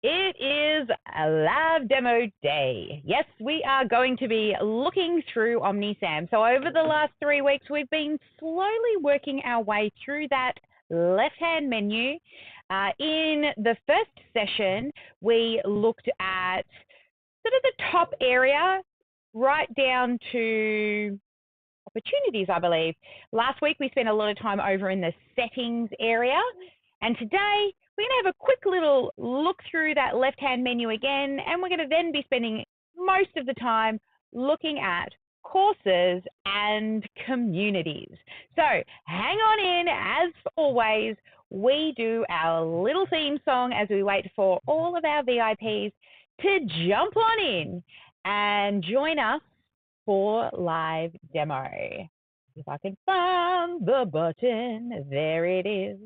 It is a live demo day. Yes, we are going to be looking through OmniSAM. So over the last 3 weeks, we've been slowly working our way through that left-hand menu. In the first session, we looked at sort of the top area right down to opportunities, I believe. Last week, we spent a lot of time over in the settings area. And today, we're going to have a quick little look through that left-hand menu again, and we're going to then be spending most of the time looking at courses and communities. So hang on in. As always, we do our little theme song as we wait for all of our VIPs to jump on in and join us for live demo. If I can find the button, there it is.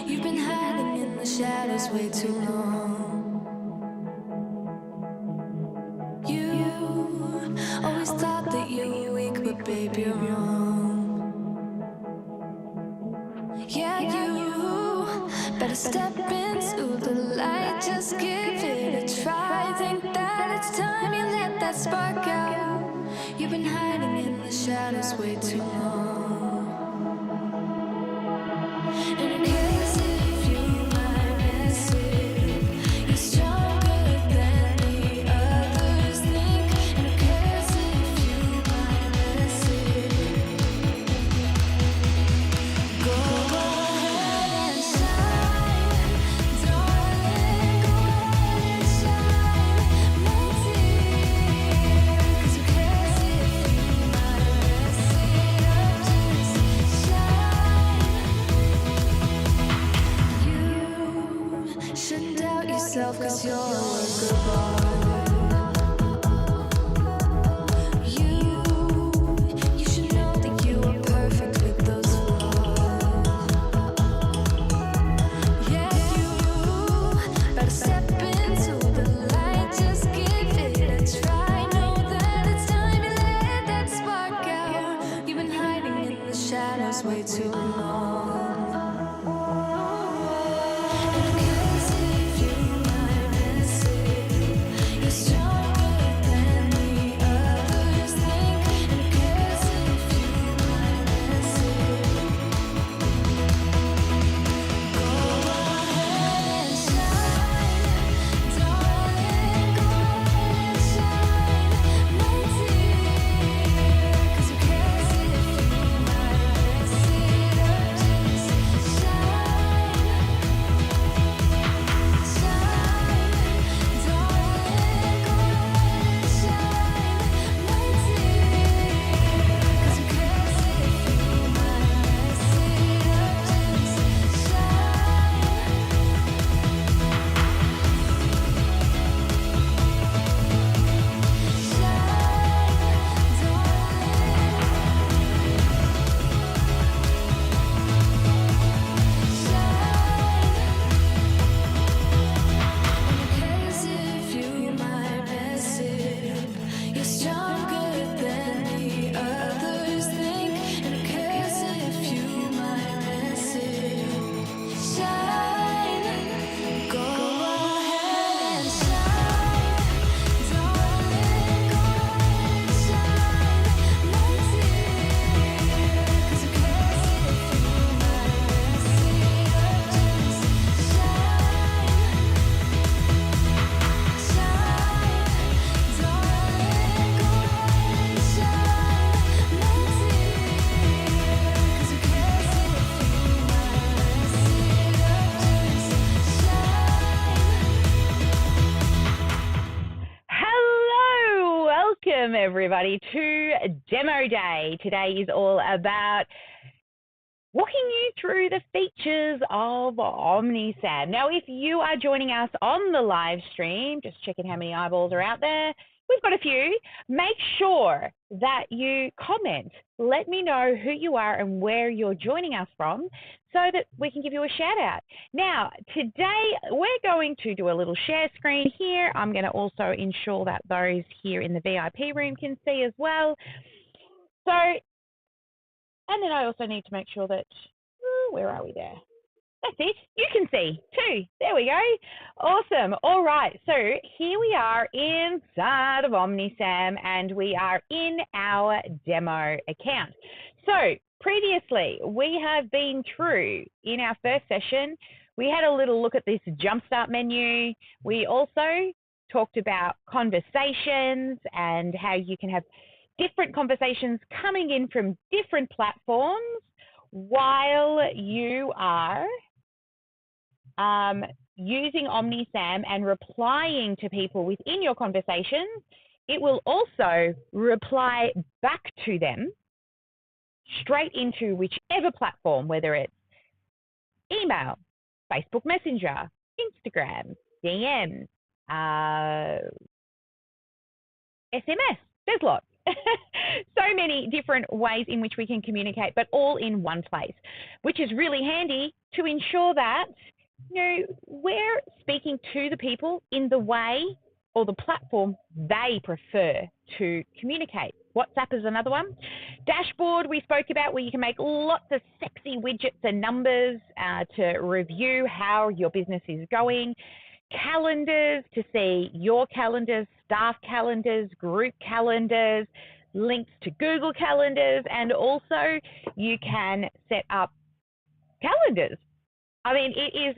You've been hiding in the shadows way too long. You always thought that you were weak, but babe, you're wrong. Yeah, you better step into the light, just give it a try. Think that it's time you let that spark out. You've been hiding in the shadows way too long. And in case if you might miss it, you're stronger than the others think. And in case if you might miss it, go ahead and shine, darling, go ahead and shine, my dear. 'Cause in case if you might miss it, just shine. You shouldn't doubt yourself, 'cause you're a work of art. You should know that you are perfect with those flaws. Yeah, you better step into the light, just give it a try. Know that it's time you let that spark out. You've been hiding in the shadows way too long. And in case if you might miss it, you're stronger than the others think. And in case if you might miss it, go ahead and shine, darling, go ahead and shine, my dear. 'Cause in case if you might miss it, just shine, shine, darling, go ahead and shine, my dear. 'Cause in case if you might miss it, just cause if you might mess it up, you're stronger than the others think. And in case if you might mess it up, shine, go ahead and shine, darling, go ahead and shine, my dear. 'Cause in case if you might mess it up, just shine. Shine, darling, go ahead and shine, my dear. 'Cause in case if you might mess it up, just shine. Hello, welcome everybody to Demo Day. Today is all about walking you through the features of OmniSAM. Now, if you are joining us on the live stream, just checking how many eyeballs are out there. We've got a few. Make sure that you comment. Let me know who you are and where you're joining us from so that we can give you a shout out. Now, today we're going to do a little share screen here. I'm going to also ensure that those here in the VIP room can see as well. So, and then I also need to make sure that, where are we there? That's it. You can see too. There we go. Awesome. All right. So here we are inside of OmniSAM and we are in our demo account. So previously we have been through in our first session, we had a little look at this jumpstart menu. We also talked about conversations and how you can have different conversations coming in from different platforms while you are using OmniSAM and replying to people within your conversations. It will also reply back to them straight into whichever platform, whether it's email, Facebook Messenger, Instagram, DM, SMS. There's lots. So many different ways in which we can communicate, but all in one place, which is really handy to ensure that we're speaking to the people in the way or the platform they prefer to communicate. WhatsApp is another one. Dashboard we spoke about, where you can make lots of sexy widgets and numbers to review how your business is going. Calendars to see your calendars, staff calendars, group calendars, links to Google calendars, and also you can set up calendars. I mean, it is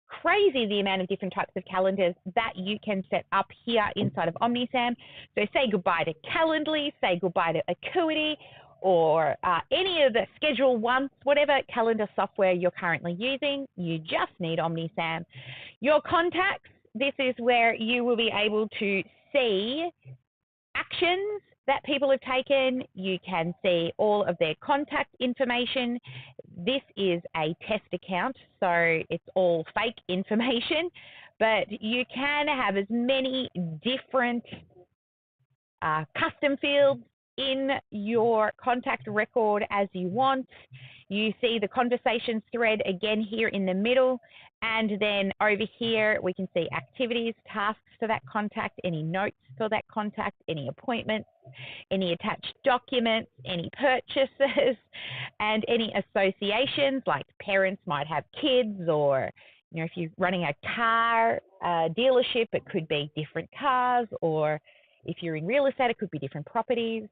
crazy the amount of different types of calendars that you can set up here inside of OmniSAM. So say goodbye to Calendly, say goodbye to Acuity, or any of the Schedule Once, whatever calendar software you're currently using, you just need OmniSAM. Your contacts, this is where you will be able to see actions that people have taken. You can see all of their contact information. This is a test account, so it's all fake information, but you can have as many different custom fields in your contact record as you want. You see the conversations thread again here in the middle, and then over here we can see activities, tasks for that contact, any notes for that contact, any appointments, any attached documents, any purchases, and any associations, like parents might have kids, or if you're running a car dealership, it could be different cars, or if you're in real estate, it could be different properties.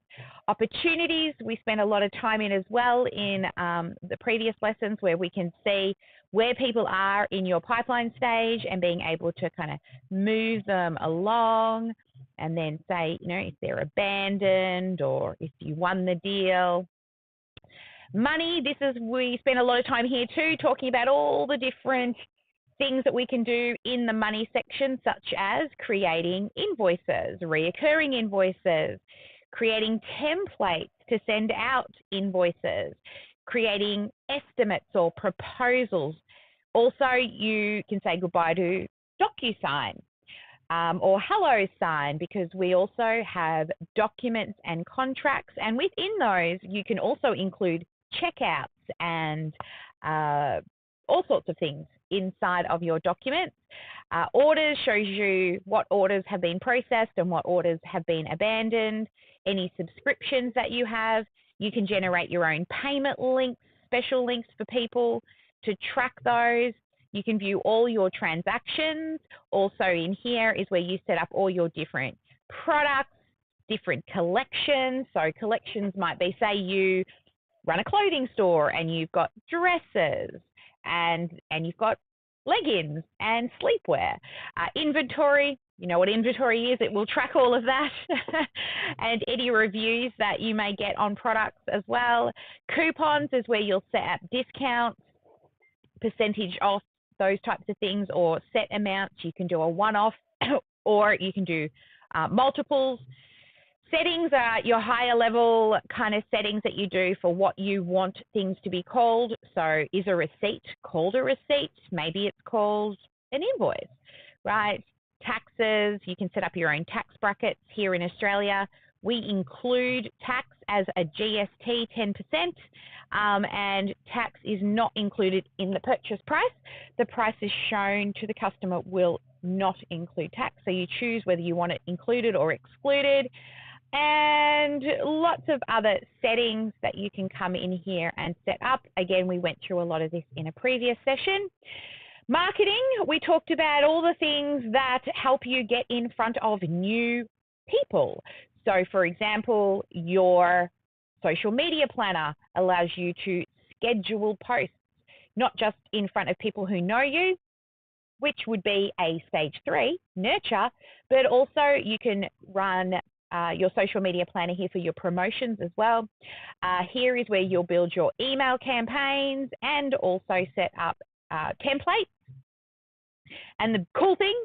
Opportunities, we spent a lot of time in as well in the previous lessons, where we can see where people are in your pipeline stage and being able to kind of move them along, and then say, if they're abandoned or if you won the deal. Money, we spent a lot of time here too, talking about all the different things that we can do in the money section, such as creating invoices, reoccurring invoices, creating templates to send out invoices, creating estimates or proposals. Also, you can say goodbye to DocuSign or HelloSign, because we also have documents and contracts, and within those you can also include checkouts and all sorts of things inside of your documents. Orders shows you what orders have been processed and what orders have been abandoned. Any subscriptions that you have, you can generate your own payment links, special links for people to track those. You can view all your transactions. Also in here is where you set up all your different products, different collections. So collections might be, say you run a clothing store and you've got dresses, and you've got leggings and sleepwear. Inventory, you know what inventory is, it will track all of that. And any reviews that you may get on products as well. Coupons is where you'll set up discounts, percentage off, those types of things, or set amounts. You can do a one-off or you can do multiples. Settings are your higher level kind of settings that you do for what you want things to be called. So is a receipt called a receipt? Maybe it's called an invoice, right? Taxes, you can set up your own tax brackets here in Australia. We include tax as a GST 10%, and tax is not included in the purchase price. The price is shown to the customer will not include tax. So you choose whether you want it included or excluded. and lots of other settings that you can come in here and set up. Again, we went through a lot of this in a previous session. Marketing, we talked about all the things that help you get in front of new people. So for example, your social media planner allows you to schedule posts, not just in front of people who know you, which would be a stage 3, nurture, but also you can run your social media planner here for your promotions as well. Here is where you'll build your email campaigns and also set up templates. And the cool thing,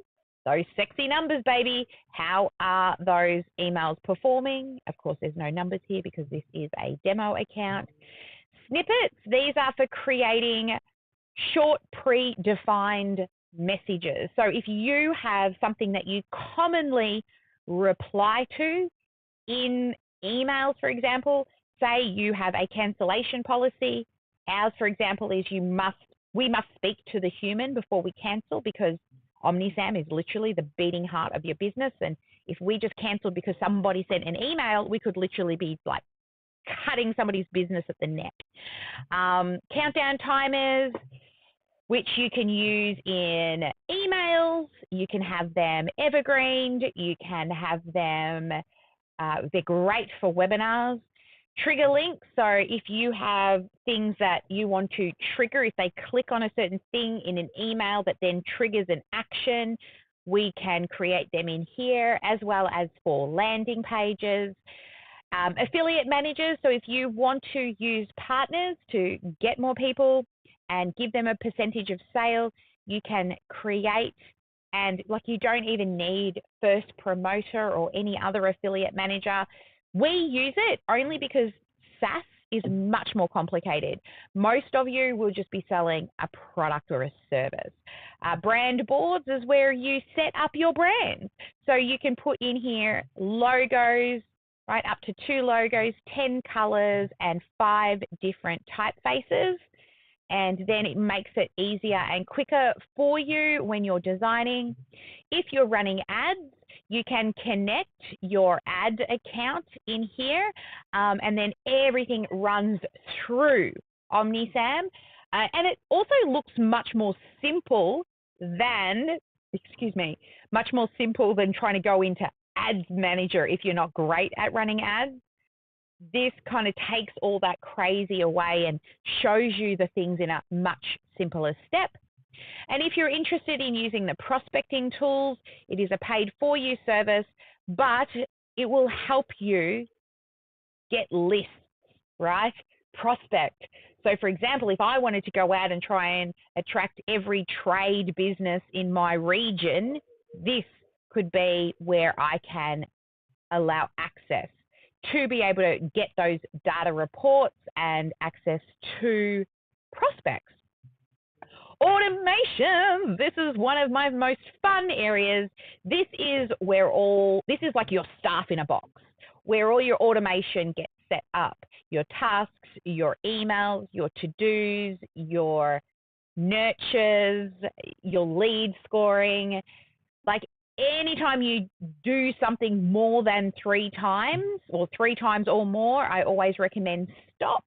those sexy numbers, baby. How are those emails performing? Of course, there's no numbers here because this is a demo account. Snippets, these are for creating short predefined messages. So if you have something that you commonly reply to in emails, for example, say you have a cancellation policy. Ours, for example, is we must speak to the human before we cancel, because OmniSAM is literally the beating heart of your business. And if we just canceled because somebody sent an email, we could literally be like cutting somebody's business at the neck. Countdown timers, which you can use in emails. You can have them evergreened. You can have them, they're great for webinars. Trigger links, so if you have things that you want to trigger, if they click on a certain thing in an email that then triggers an action, we can create them in here, as well as for landing pages. Affiliate managers, so if you want to use partners to get more people and give them a percentage of sales, you can create, and like you don't even need First Promoter or any other affiliate manager. We use it only because SaaS is much more complicated. Most of you will just be selling a product or a service. Brand boards is where you set up your brand. So you can put in here logos, right, up to 2 logos, 10 colors, and 5 different typefaces. And then it makes it easier and quicker for you when you're designing. If you're running ads, you can connect your ad account in here, and then everything runs through OmniSAM. And it also looks much more simple than, much more simple than trying to go into Ads Manager if you're not great at running ads. This kind of takes all that crazy away and shows you the things in a much simpler step. And if you're interested in using the prospecting tools, it is a paid for you service, but it will help you get lists, right? Prospect. So for example, if I wanted to go out and try and attract every trade business in my region, this could be where I can allow access to be able to get those data reports and access to prospects. Automation, this is one of my most fun areas. This is like your staff in a box, where all your automation gets set up. Your tasks, your emails, your to-dos, your nurtures, your lead scoring. Like anytime you do something more than 3 times or 3 times or more, I always recommend stop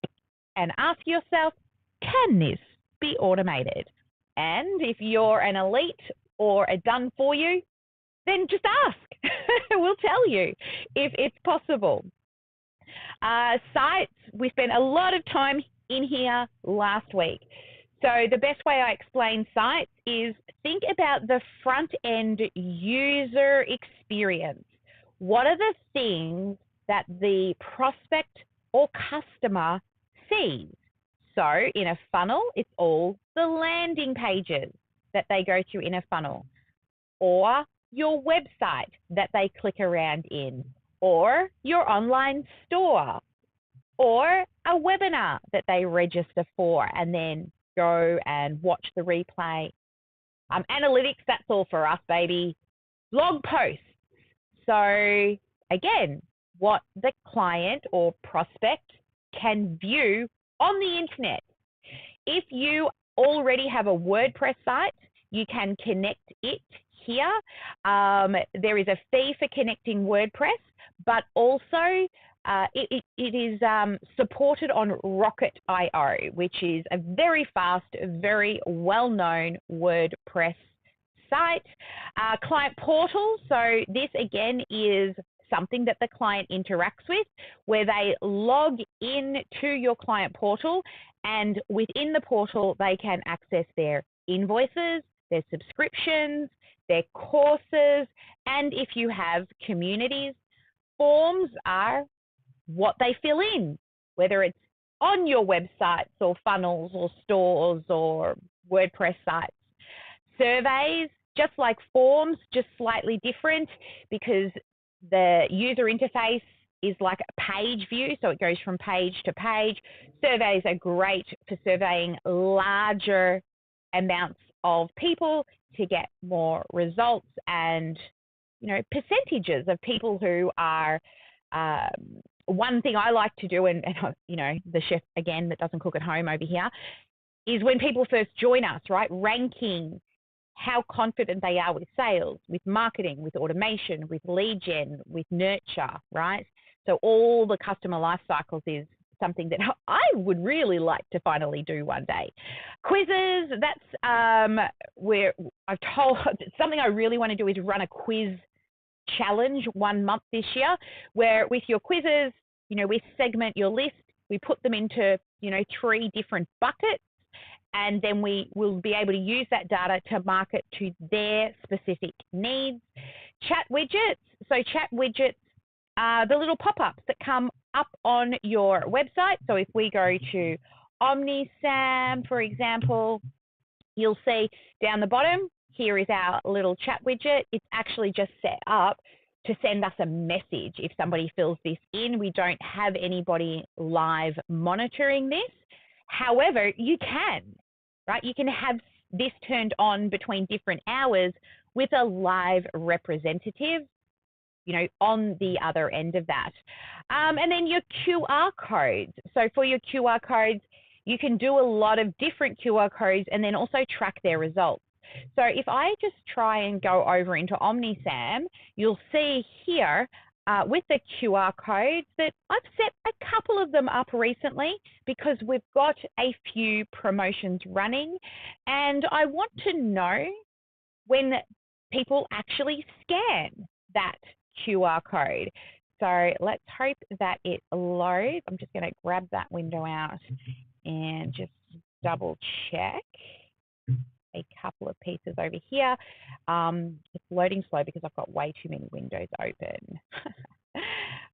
and ask yourself, can this be automated? And if you're an elite or a done for you, then just ask. We'll tell you if it's possible. Sites, we spent a lot of time in here last week. So the best way I explain sites is think about the front end user experience. What are the things that the prospect or customer sees? So in a funnel, it's all the landing pages that they go through in a funnel, or your website that they click around in, or your online store, or a webinar that they register for and then go and watch the replay. Analytics, that's all for us, baby. Blog posts. So again, what the client or prospect can view on the internet. If you already have a WordPress site, you can connect it here. There is a fee for connecting WordPress, but also it is supported on Rocket.io, which is a very fast, very well-known WordPress site. Client portal, so this again is something that the client interacts with, where they log in to your client portal, and within the portal they can access their invoices, their subscriptions, their courses, and if you have communities, forms are what they fill in, whether it's on your websites or funnels or stores or WordPress sites. Surveys, just like forms, just slightly different because the user interface is like a page view, so it goes from page to page. Surveys are great for surveying larger amounts of people to get more results and, you know, percentages of people who are, one thing I like to do, and you know, the chef again that doesn't cook at home over here, is when people first join us, right, ranking how confident they are with sales, with marketing, with automation, with lead gen, with nurture, right? So all the customer life cycles is something that I would really like to finally do one day. Quizzes, that's where I've told, something I really want to do is run a quiz challenge 1 month this year, where with your quizzes, you know, we segment your list, we put them into, you know, 3 different buckets, and then we will be able to use that data to market to their specific needs. Chat widgets. So chat widgets are the little pop-ups that come up on your website. So if we go to OmniSAM, for example, you'll see down the bottom, here is our little chat widget. It's actually just set up to send us a message if somebody fills this in. We don't have anybody live monitoring this. However, you can, right? You can have this turned on between different hours with a live representative, you know, on the other end of that. And then your QR codes. So for your QR codes, you can do a lot of different QR codes and then also track their results. So if I just try and go over into OmniSAM, you'll see here with the QR codes that I've set a couple of them up recently because we've got a few promotions running, and I want to know when people actually scan that QR code. So let's hope that it loads. I'm just going to grab that window out and just double check a couple of pieces over here. It's loading slow because I've got way too many windows open.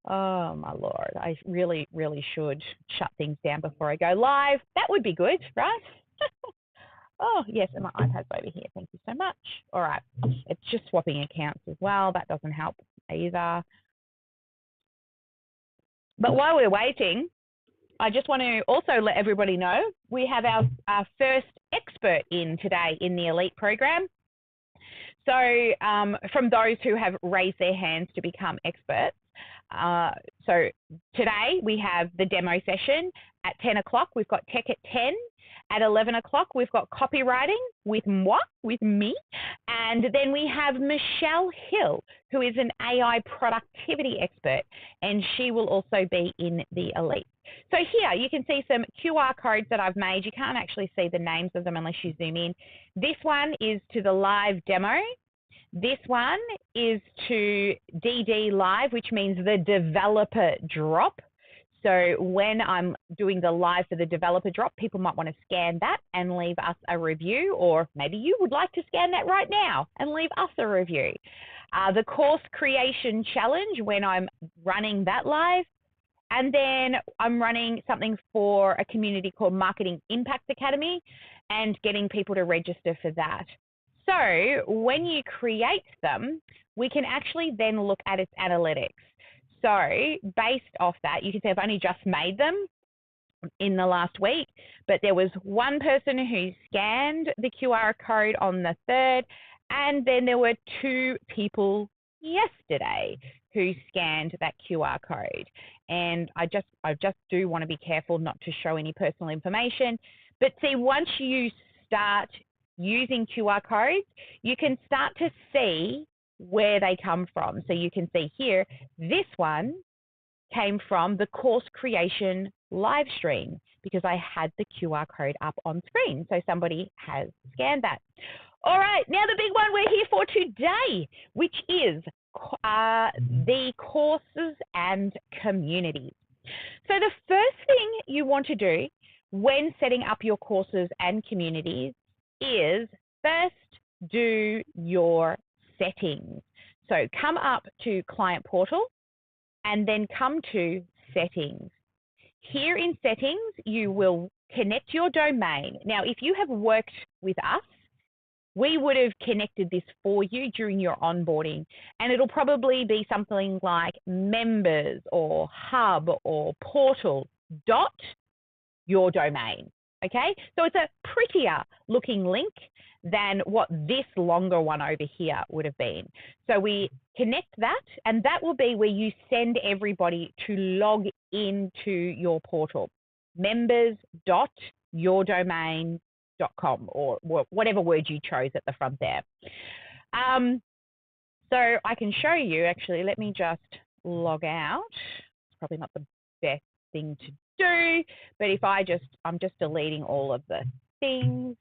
Oh my Lord, I really, really should shut things down before I go live. That would be good, right? Oh yes, and my iPad's over here. Thank you so much. All right, it's just swapping accounts as well. That doesn't help either. But while we're waiting, I just want to also let everybody know we have our first expert in today in the Elite program. So from those who have raised their hands to become experts, so today we have the demo session at 10 o'clock. We've got tech at 10. At 11 o'clock, we've got copywriting with moi, with me. And then we have Michelle Hill, who is an AI productivity expert, and she will also be in the Elite. So here you can see some QR codes that I've made. You can't actually see the names of them unless you zoom in. This one is to the live demo. This one is to DD Live, which means the developer drop. So when I'm doing the live for the developer drop, people might want to scan that and leave us a review, or maybe you would like to scan that right now and leave us a review. The course creation challenge, when I'm running that live, and then I'm running something for a community called Marketing Impact Academy and getting people to register for that. So when you create them, we can actually then look at its analytics. So based off that, you can see I've only just made them in the last week, but there was one person who scanned the QR code on the 3rd, and then there were 2 people yesterday who scanned that QR code. And I just do want to be careful not to show any personal information. But see, once you start using QR codes, you can start to see where they come from. So you can see here, this one came from the course creation live stream because I had the QR code up on screen. So somebody has scanned that. All right, now the big one we're here for today, which is the courses and communities. So the first thing you want to do when setting up your courses and communities is first do your settings. So come up to Client Portal and then come to Settings. Here in Settings, you will connect your domain. Now, if you have worked with us, we would have connected this for you during your onboarding, and it'll probably be something like members or hub or portal dot your domain, okay? So it's a prettier looking link than what this longer one over here would have been. So we connect that, and that will be where you send everybody to log into your portal, members.yourdomain.com or whatever word you chose at the front there. So I can show you, actually, let me just log out. It's probably not the best thing to do, but if I'm just deleting all of the things.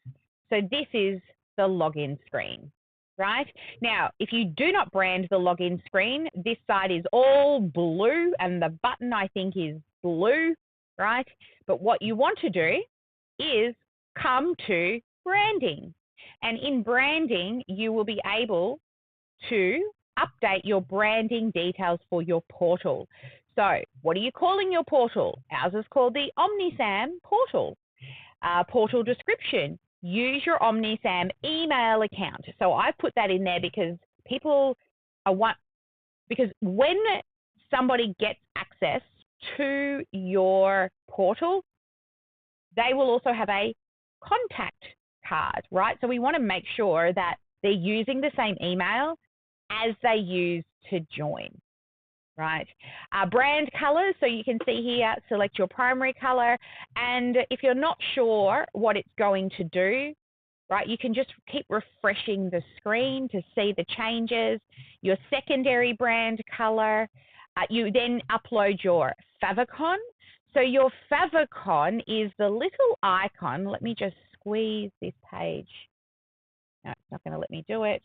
So this is the login screen, right? Now, if you do not brand the login screen, this side is all blue and the button I think is blue, right? But what you want to do is come to branding. And in branding, you will be able to update your branding details for your portal. So what are you calling your portal? Ours is called the OmniSAM portal. Portal description, use your OmniSAM email account. So I put that in there because because when somebody gets access to your portal, they will also have a contact card, right? So we want to make sure that they're using the same email as they use to join, right? Brand colors, so you can see here, select your primary color. And if you're not sure what it's going to do, right, you can just keep refreshing the screen to see the changes. Your secondary brand color, you then upload your favicon. So your favicon is the little icon. Let me just squeeze this page. No, it's not going to let me do it.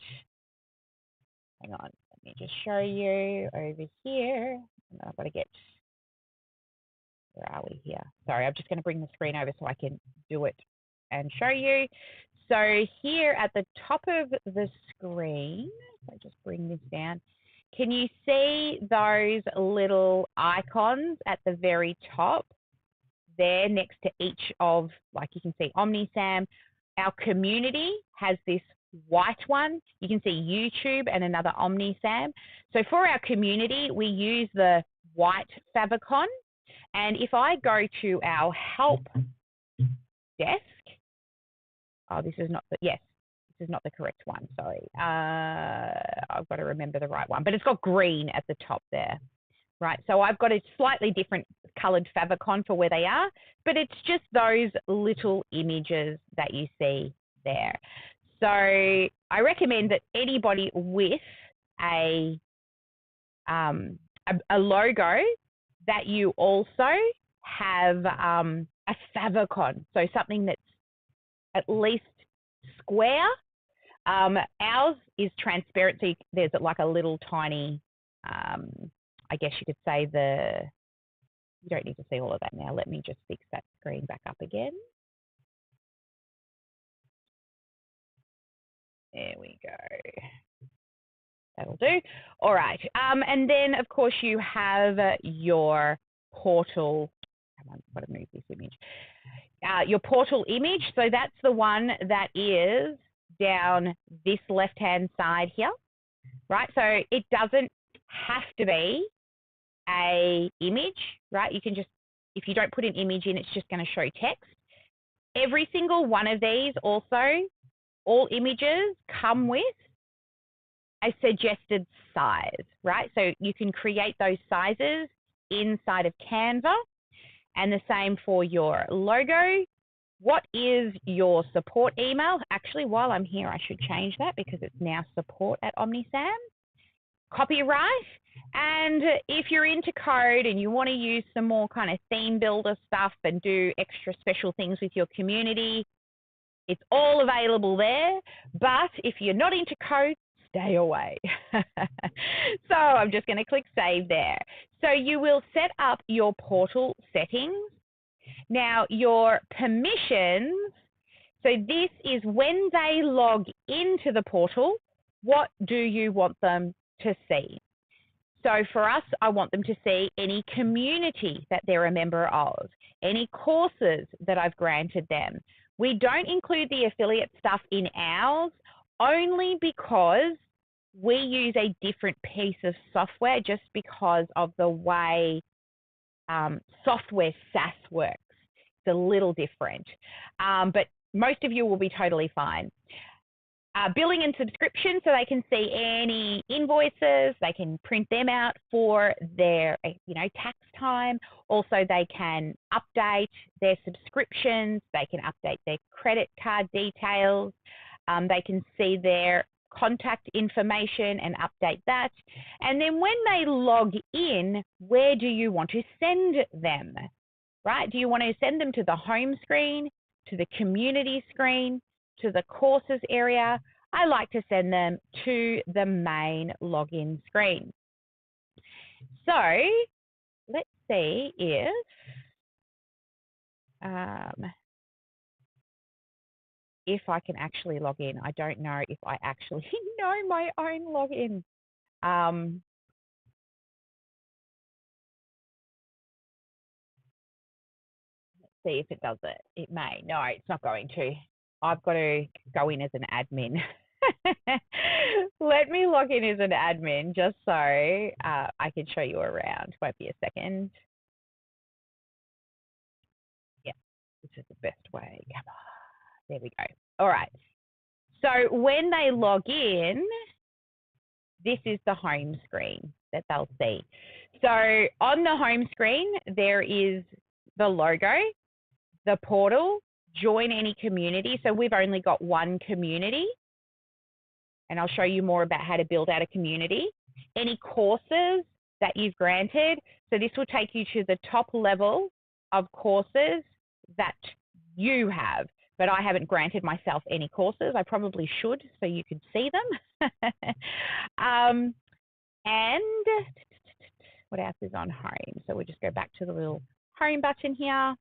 Hang on, let me just show you over here. I've got to get, where are we here? Sorry, I'm just going to bring the screen over so I can do it and show you. So here at the top of the screen, if I just bring this down, can you see those little icons at the very top there next to each of, like you can see OmniSAM. Our community has this white one. You can see YouTube and another OmniSAM. So for our community, we use the white favicon. And if I go to our help desk, oh, this is not the, yes, this is not the correct one, sorry. I've got to remember the right one, but it's got green at the top there, right? So I've got a slightly different colored favicon for where they are, but it's just those little images that you see there. So I recommend that anybody with a logo that you also have a favicon, so something that's at least square. Ours is transparent, so there's like a little tiny, I guess you could say you don't need to see all of that now. Let me just fix that screen back up again. There we go. That'll do. All right. And then, of course, you have your portal. Come on, I've got to move this image. Your portal image. So that's the one that is down this left-hand side here, right? So it doesn't have to be a image, right? You can just, if you don't put an image in, it's just going to show text. Every single one of these also, all images come with a suggested size, right? So you can create those sizes inside of Canva, and the same for your logo. What is your support email? Actually, while I'm here, I should change that because it's now support@OmniSAM. copyright. And if you're into code and you want to use some more kind of theme builder stuff and do extra special things with your community, it's all available there. But if you're not into code, stay away. So I'm just going to click save there. So you will set up your portal settings. Now your permissions, so this is when they log into the portal, what do you want them to see? So for us, I want them to see any community that they're a member of, any courses that I've granted them. We don't include the affiliate stuff in ours only because we use a different piece of software just because of the way software SaaS works. It's a little different, but most of you will be totally fine. Billing and subscription, so they can see any invoices, they can print them out for their, tax time. Also, they can update their subscriptions, they can update their credit card details, they can see their contact information and update that. And then when they log in, where do you want to send them, right? Do you want to send them to the home screen, to the community screen, to the courses area? I like to send them to the main login screen. So let's see if I can actually log in. I don't know if I actually know my own login. Let's see if it does it. It may. No, it's not going to. I've got to go in as an admin. Let me log in as an admin just so I can show you around. Won't be a second. Yeah, this is the best way. Come on. There we go. All right. So when they log in, this is the home screen that they'll see. So on the home screen, there is the logo, the portal, join any community. So we've only got one community, and I'll show you more about how to build out a community. Any courses that you've granted. So this will take you to the top level of courses that you have, but I haven't granted myself any courses. I probably should so you could see them. And what else is on home? So we'll just go back to the little home button here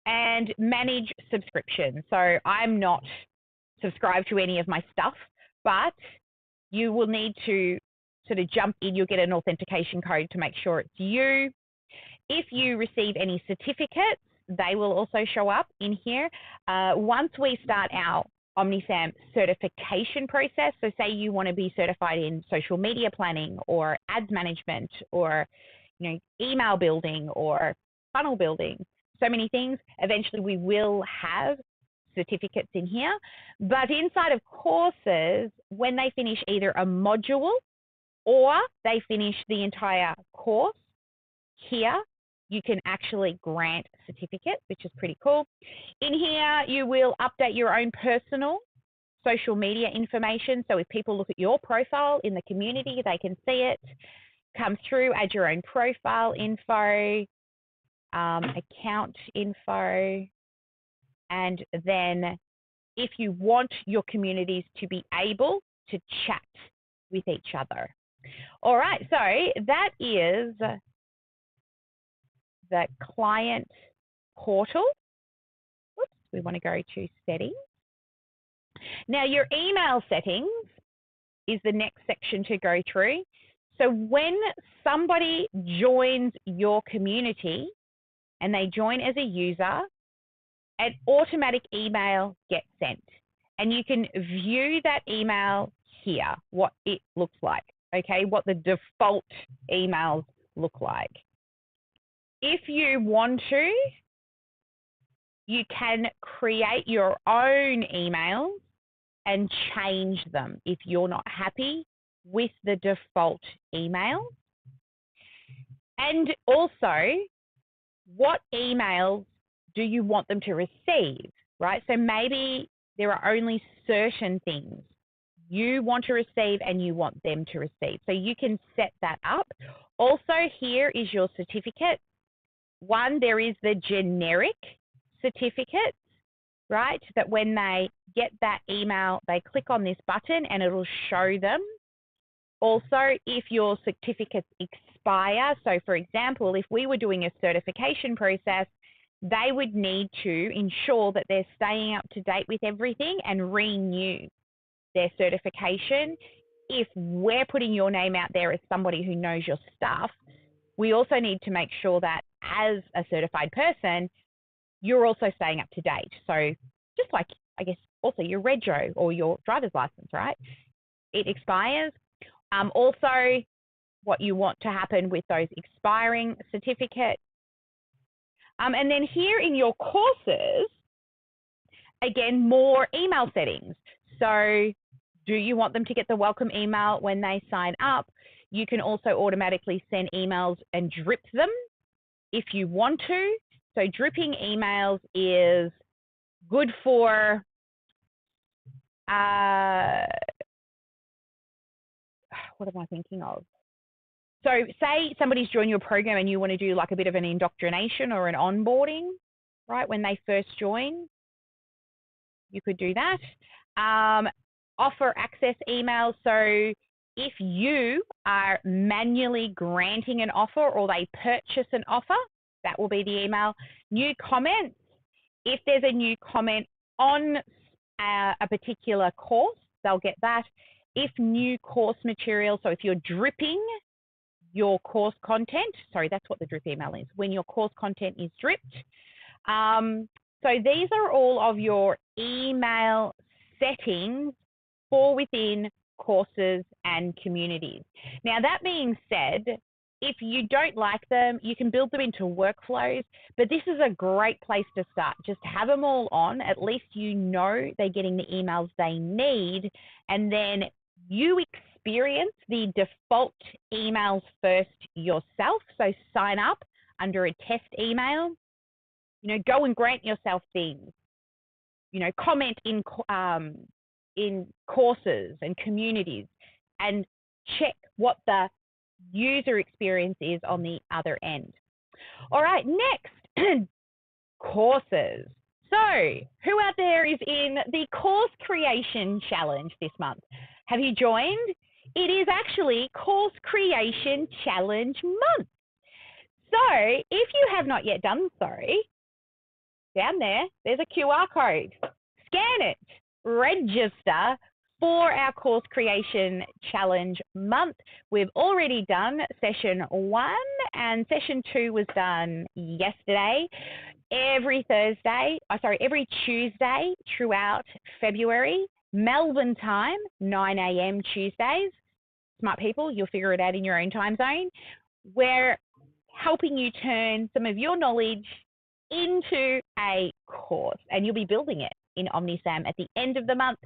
and manage subscriptions. So I'm not subscribed to any of my stuff, but you will need to sort of jump in. You'll get an authentication code to make sure it's you. If you receive any certificates, they will also show up in here. Once we start our OmniSAM certification process, so say you want to be certified in social media planning or ads management or email building or funnel building, so many things, eventually we will have certificates in here. But inside of courses, when they finish either a module or they finish the entire course, here you can actually grant certificates, which is pretty cool. In here, you will update your own personal social media information. So if people look at your profile in the community, they can see it come through, add your own profile info, account info, and then if you want your communities to be able to chat with each other. All right, so that is the client portal. Oops, we want to go to settings. Now your email settings is the next section to go through. So when somebody joins your community and they join as a user, an automatic email gets sent. And you can view that email here, what it looks like, okay, what the default emails look like. If you want to, you can create your own emails and change them if you're not happy with the default email. And also, what emails do you want them to receive, right? So maybe there are only certain things you want to receive and you want them to receive. So you can set that up. Also, here is your certificate. One, there is the generic certificate, right? That when they get that email, they click on this button and it'll show them. Also, if your certificates expire, so for example, if we were doing a certification process, they would need to ensure that they're staying up to date with everything and renew their certification. If we're putting your name out there as somebody who knows your stuff, we also need to make sure that as a certified person, you're also staying up to date. So just like, I guess, also your rego or your driver's license, right? It expires. Also, what you want to happen with those expiring certificates. And then here in your courses, again, more email settings. So do you want them to get the welcome email when they sign up? You can also automatically send emails and drip them if you want to. So dripping emails is good for what am I thinking of? So say somebody's joined your program and you want to do like a bit of an indoctrination or an onboarding, right? When they first join, you could do that. Offer access emails. So if you are manually granting an offer or they purchase an offer, that will be the email. New comments. If there's a new comment on a particular course, they'll get that. If new course material, so if you're dripping your course content, sorry, that's what the drip email is, when your course content is dripped. So these are all of your email settings for within courses and communities. Now, that being said, if you don't like them, you can build them into workflows, but this is a great place to start. Just have them all on. At least you know they're getting the emails they need, and then you experience the default emails first yourself. So sign up under a test email. You know, go and grant yourself things. You know, comment in courses and communities, and check what the user experience is on the other end. All right, next, courses. So who out there is in the course creation challenge this month? Have you joined? It is actually course creation challenge month. So if you have not yet done so, down there's a QR code. Scan it, register for our course creation challenge month. We've already done session 1 and session 2 was done yesterday. Every Tuesday throughout February, Melbourne time, 9 a.m. Tuesdays. Smart people, you'll figure it out in your own time zone. We're helping you turn some of your knowledge into a course, and you'll be building it in OmniSAM at the end of the month.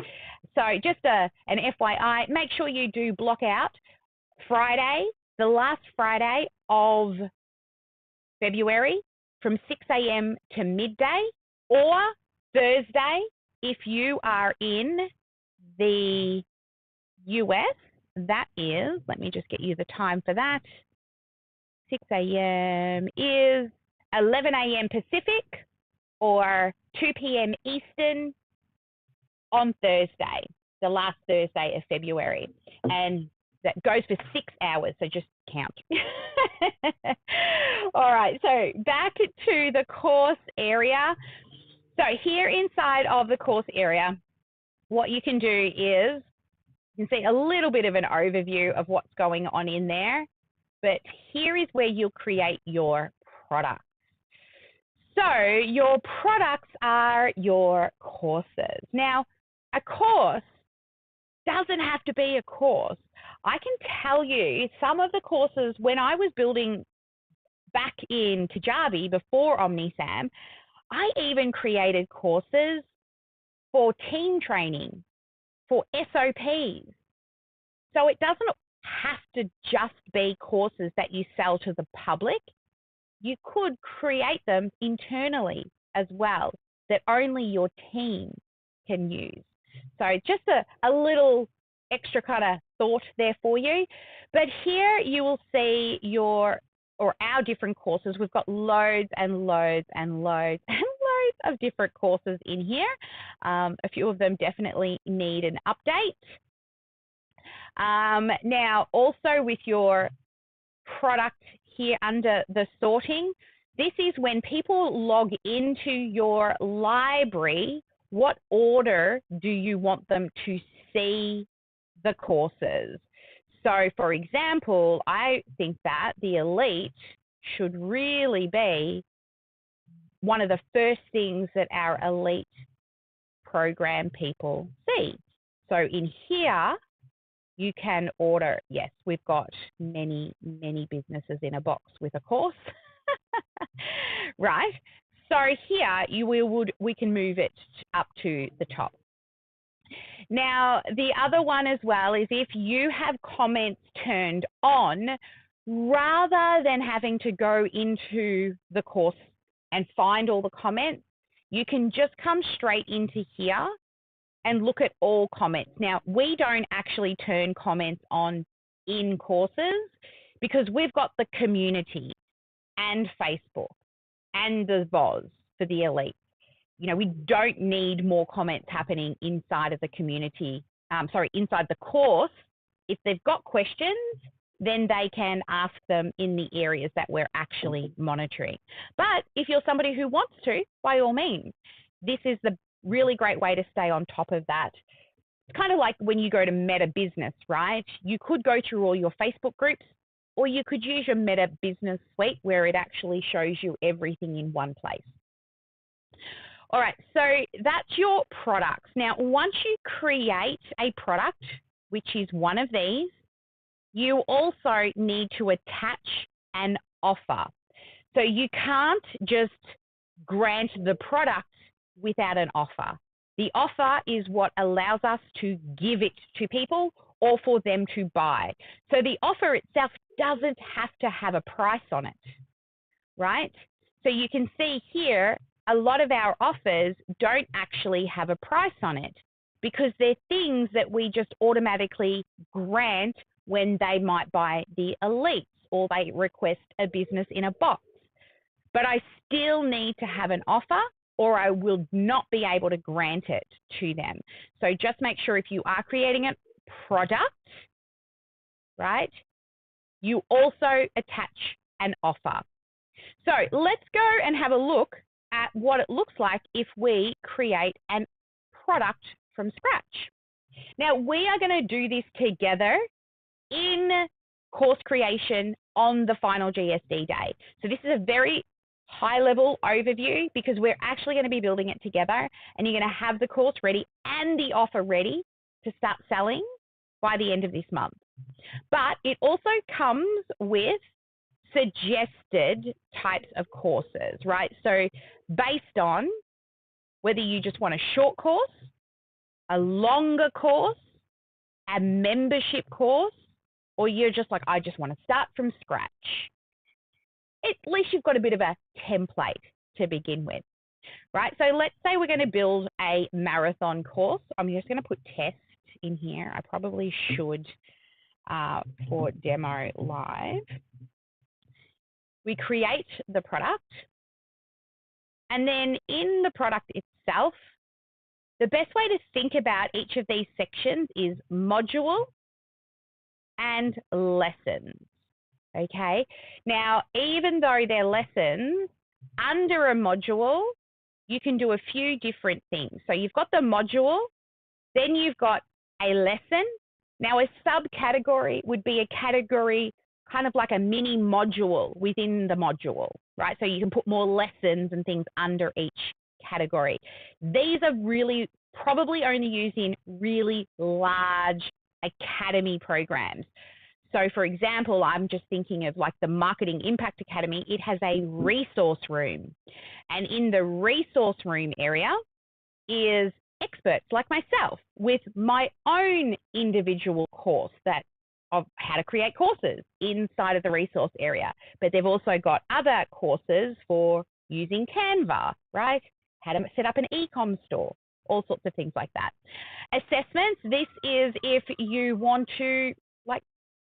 So just an FYI, make sure you do block out Friday, the last Friday of February from 6 a.m. to midday, or Thursday if you are in the US. That is, let me just get you the time for that. 6 a.m. is 11 a.m. Pacific or 2 p.m. Eastern on Thursday, the last Thursday of February. And that goes for 6 hours, so just count. All right, so back to the course area. So here inside of the course area, what you can do is you can see a little bit of an overview of what's going on in there, but here is where you'll create your products. So your products are your courses. Now, a course doesn't have to be a course. I can tell you some of the courses when I was building back in Kajabi before OmniSAM, I even created courses for team training, for SOPs. So it doesn't have to just be courses that you sell to the public. You could create them internally as well that only your team can use. So just a little extra kind of thought there for you. But here you will see our different courses. We've got loads and loads and loads and loads of different courses in here. A few of them definitely need an update. Now, also with your product here under the sorting, this is when people log into your library, what order do you want them to see the courses? So, for example, I think that the Elite should really be one of the first things that our Elite program people see. So in here, you can order, yes, we've got many, many businesses in a box with a course, right? So here we can move it up to the top. Now, the other one as well is if you have comments turned on, rather than having to go into the course and find all the comments, you can just come straight into here and look at all comments. Now, we don't actually turn comments on in courses because we've got the community and Facebook and the VOZ for the Elite. You know, we don't need more comments happening inside of the community, inside the course. If they've got questions, then they can ask them in the areas that we're actually monitoring. But if you're somebody who wants to, by all means, this is the really great way to stay on top of that. It's kind of like when you go to Meta Business, right? You could go through all your Facebook groups, or you could use your Meta Business Suite where it actually shows you everything in one place. All right, so that's your products. Now, once you create a product, which is one of these, you also need to attach an offer. So you can't just grant the product without an offer. The offer is what allows us to give it to people or for them to buy. So the offer itself doesn't have to have a price on it, right? So you can see here, a lot of our offers don't actually have a price on it because they're things that we just automatically grant when they might buy the Elites or they request a business in a box. But I still need to have an offer or I will not be able to grant it to them. So just make sure if you are creating a product, right, you also attach an offer. So let's go and have a look at what it looks like if we create a product from scratch. Now, we are going to do this together in course creation on the final GSD day. So this is a very high-level overview because we're actually going to be building it together, and you're going to have the course ready and the offer ready to start selling by the end of this month. But it also comes with suggested types of courses, right? So based on whether you just want a short course, a longer course, a membership course, or you're just like, I just want to start from scratch. At least you've got a bit of a template to begin with, right? So let's say we're going to build a marathon course. I'm just going to put test in here. I probably should for demo live. We create the product, and then in the product itself, the best way to think about each of these sections is module and lessons, okay? Now, even though they're lessons, under a module, you can do a few different things. So you've got the module, then you've got a lesson. Now, a subcategory would be a category kind of like a mini module within the module, right? So you can put more lessons and things under each category. These are really probably only used in really large academy programs. So for example, I'm just thinking of like the Marketing Impact Academy. It has a resource room. And in the resource room area is experts like myself with my own individual course of how to create courses inside of the resource area. But they've also got other courses for using Canva, right? How to set up an e-com store, all sorts of things like that. Assessments, this is if you want to like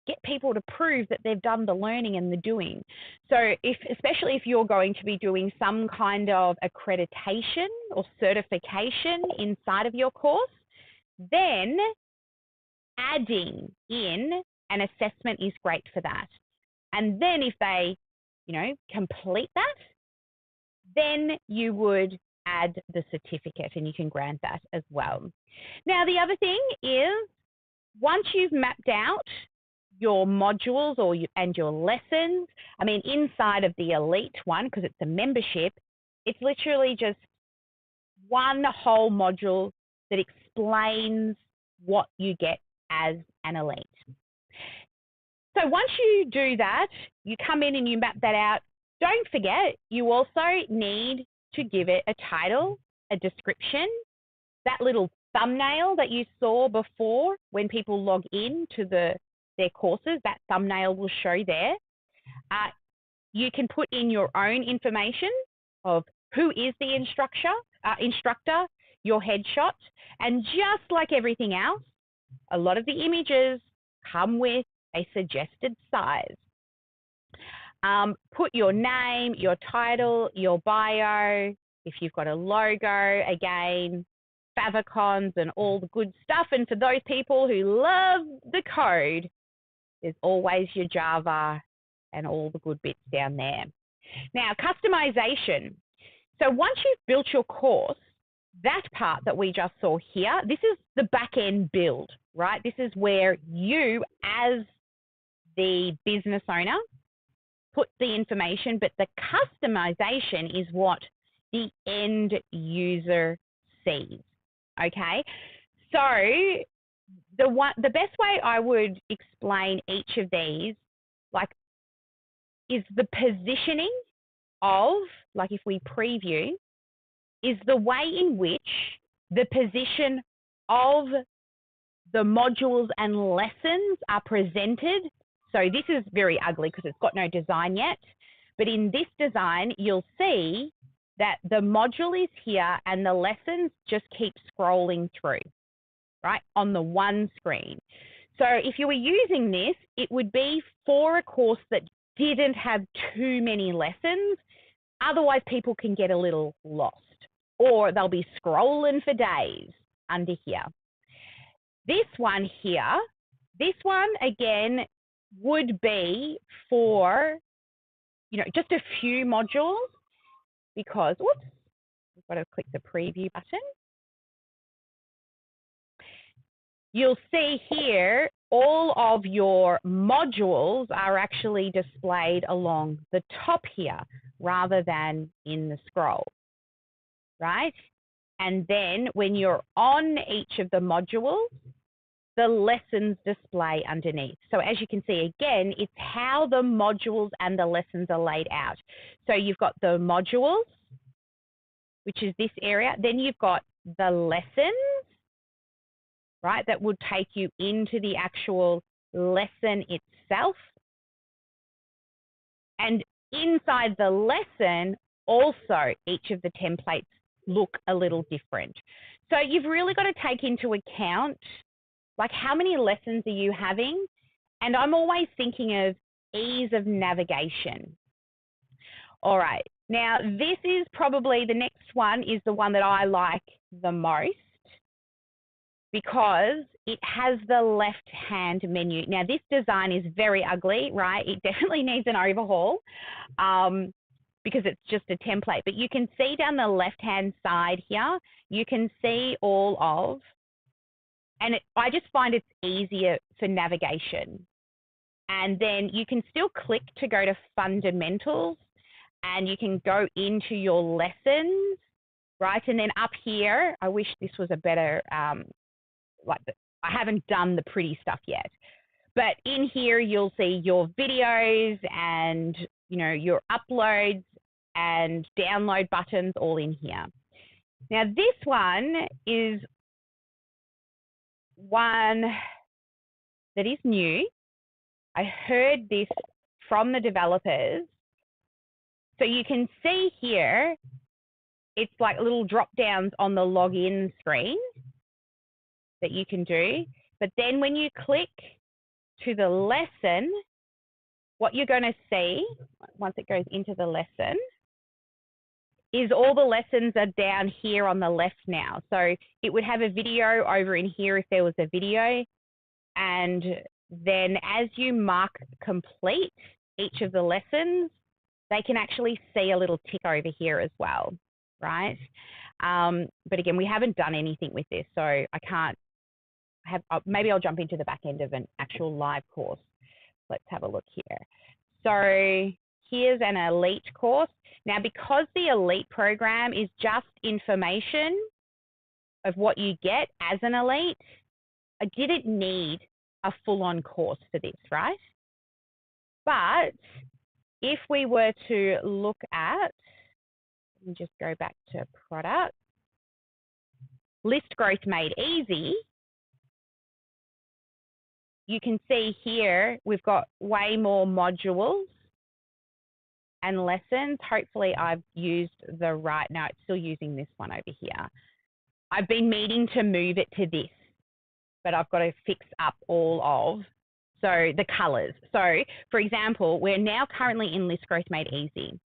get people to prove that they've done the learning and the doing. So especially if you're going to be doing some kind of accreditation or certification inside of your course, then adding in an assessment is great for that. And then if they, complete that, then you would add the certificate and you can grant that as well. Now, the other thing is once you've mapped out your modules and your lessons, inside of the elite one, because it's a membership, it's literally just one whole module that explains what you get as an elite. So once you do that, you come in and you map that out. Don't forget, you also need to give it a title, a description, that little thumbnail that you saw before when people log in to their courses, that thumbnail will show there. You can put in your own information of who is the instructor, your headshot, and just like everything else, a lot of the images come with a suggested size. Put your name, your title, your bio, if you've got a logo, again, favicons and all the good stuff. And for those people who love the code, there's always your Java and all the good bits down there. Now, customization. So once you've built your course, that part that we just saw here, this is the back-end build, right? This is where you, as the business owner, put the information, but the customization is what the end user sees, okay? So the best way I would explain each of these, is the positioning of, if we preview, is the way in which the position of the modules and lessons are presented. So this is very ugly because it's got no design yet. But in this design, you'll see that the module is here and the lessons just keep scrolling through, right, on the one screen. So if you were using this, it would be for a course that didn't have too many lessons. Otherwise, people can get a little lost or they'll be scrolling for days under here. This one here, again, would be for, just a few modules because, whoops, we've got to click the preview button. You'll see here all of your modules are actually displayed along the top here rather than in the scroll, right? And then when you're on each of the modules, the lessons display underneath. So as you can see, again, it's how the modules and the lessons are laid out. So you've got the modules, which is this area. Then you've got the lessons, right, that would take you into the actual lesson itself. And inside the lesson, also, each of the templates look a little different. So you've really got to take into account, how many lessons are you having? And I'm always thinking of ease of navigation. All right. Now, this is probably the next one is the one that I like the most because it has the left-hand menu. Now, this design is very ugly, right? It definitely needs an overhaul because it's just a template. But you can see down the left-hand side here, you can see all of, and I just find it's easier for navigation. And then you can still click to go to fundamentals and you can go into your lessons, right? And then up here, I wish this was a better, I haven't done the pretty stuff yet. But in here, you'll see your videos and, your uploads and download buttons all in here. Now, this one is one that is new. I heard this from the developers. So you can see here, it's like little drop downs on the login screen that you can do. But then when you click to the lesson, what you're going to see once it goes into the lesson is all the lessons are down here on the left now. So it would have a video over in here if there was a video. And then as you mark complete each of the lessons, they can actually see a little tick over here as well, right? But again, we haven't done anything with this, so I can't have, maybe I'll jump into the back end of an actual live course. Let's have a look here. So here's an elite course. Now, because the elite program is just information of what you get as an elite, I didn't need a full-on course for this, right? But if we were to look at, let me just go back to product, list growth made easy, you can see here we've got way more modules and lessons. Hopefully I've used the right, no, it's still using this one over here. I've been meaning to move it to this, but I've got to fix up all of, so the colors. So for example, we're now currently in list growth made easy.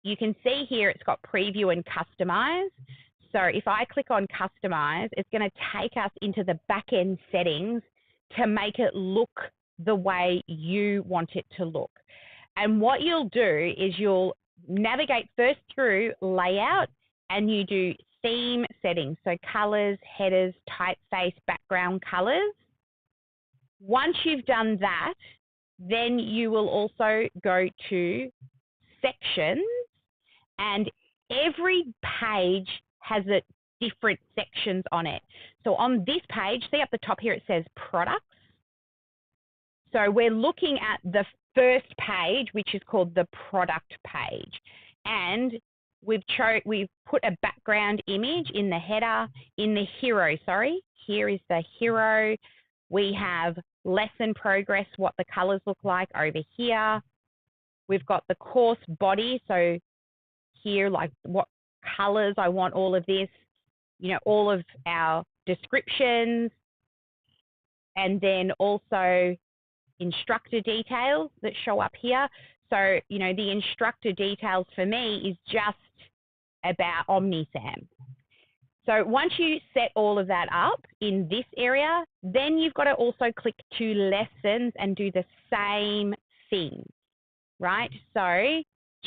You can see here it's got preview and customize. So if I click on customize, it's going to take us into the back end settings to make it look the way you want it to look. And what you'll do is you'll navigate first through layout and you do theme settings. So colors, headers, typeface, background colors. Once you've done that, then you will also go to sections, and every page has a different sections on it. So on this page, see up the top here, it says products. So we're looking at the first page, which is called the product page. And we've put a background image in the header, in the hero, sorry. Here is the hero. We have lesson progress, what the colors look like over here. We've got the course body. So here, like what colors I want all of this, you know, all of our descriptions, and then also instructor details that show up here. So, you know, the instructor details for me is just about OmniSAM. So once you set all of that up in this area, then you've got to also click to lessons and do the same thing, right? So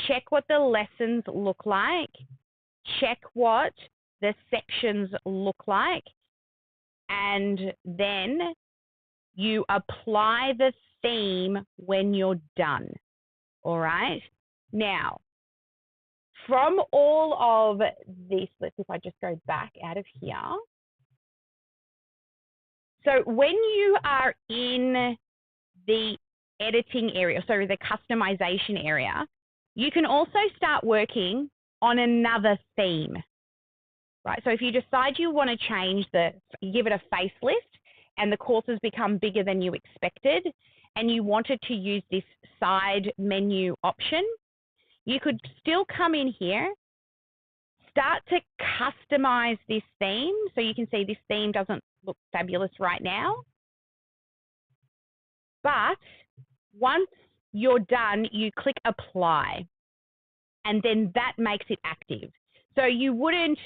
check what the lessons look like, check what the sections look like, and then you apply the theme when you're done, all right? Now, from all of this, let's see if I just go back out of here. So when you are in the editing area, so the customization area, you can also start working on another theme, right? So if you decide you want to change give it a facelift and the courses become bigger than you expected and you wanted to use this side menu option, you could still come in here, start to customize this theme. So you can see this theme doesn't look fabulous right now. But once you're done, you click apply, and then that makes it active. So you wouldn't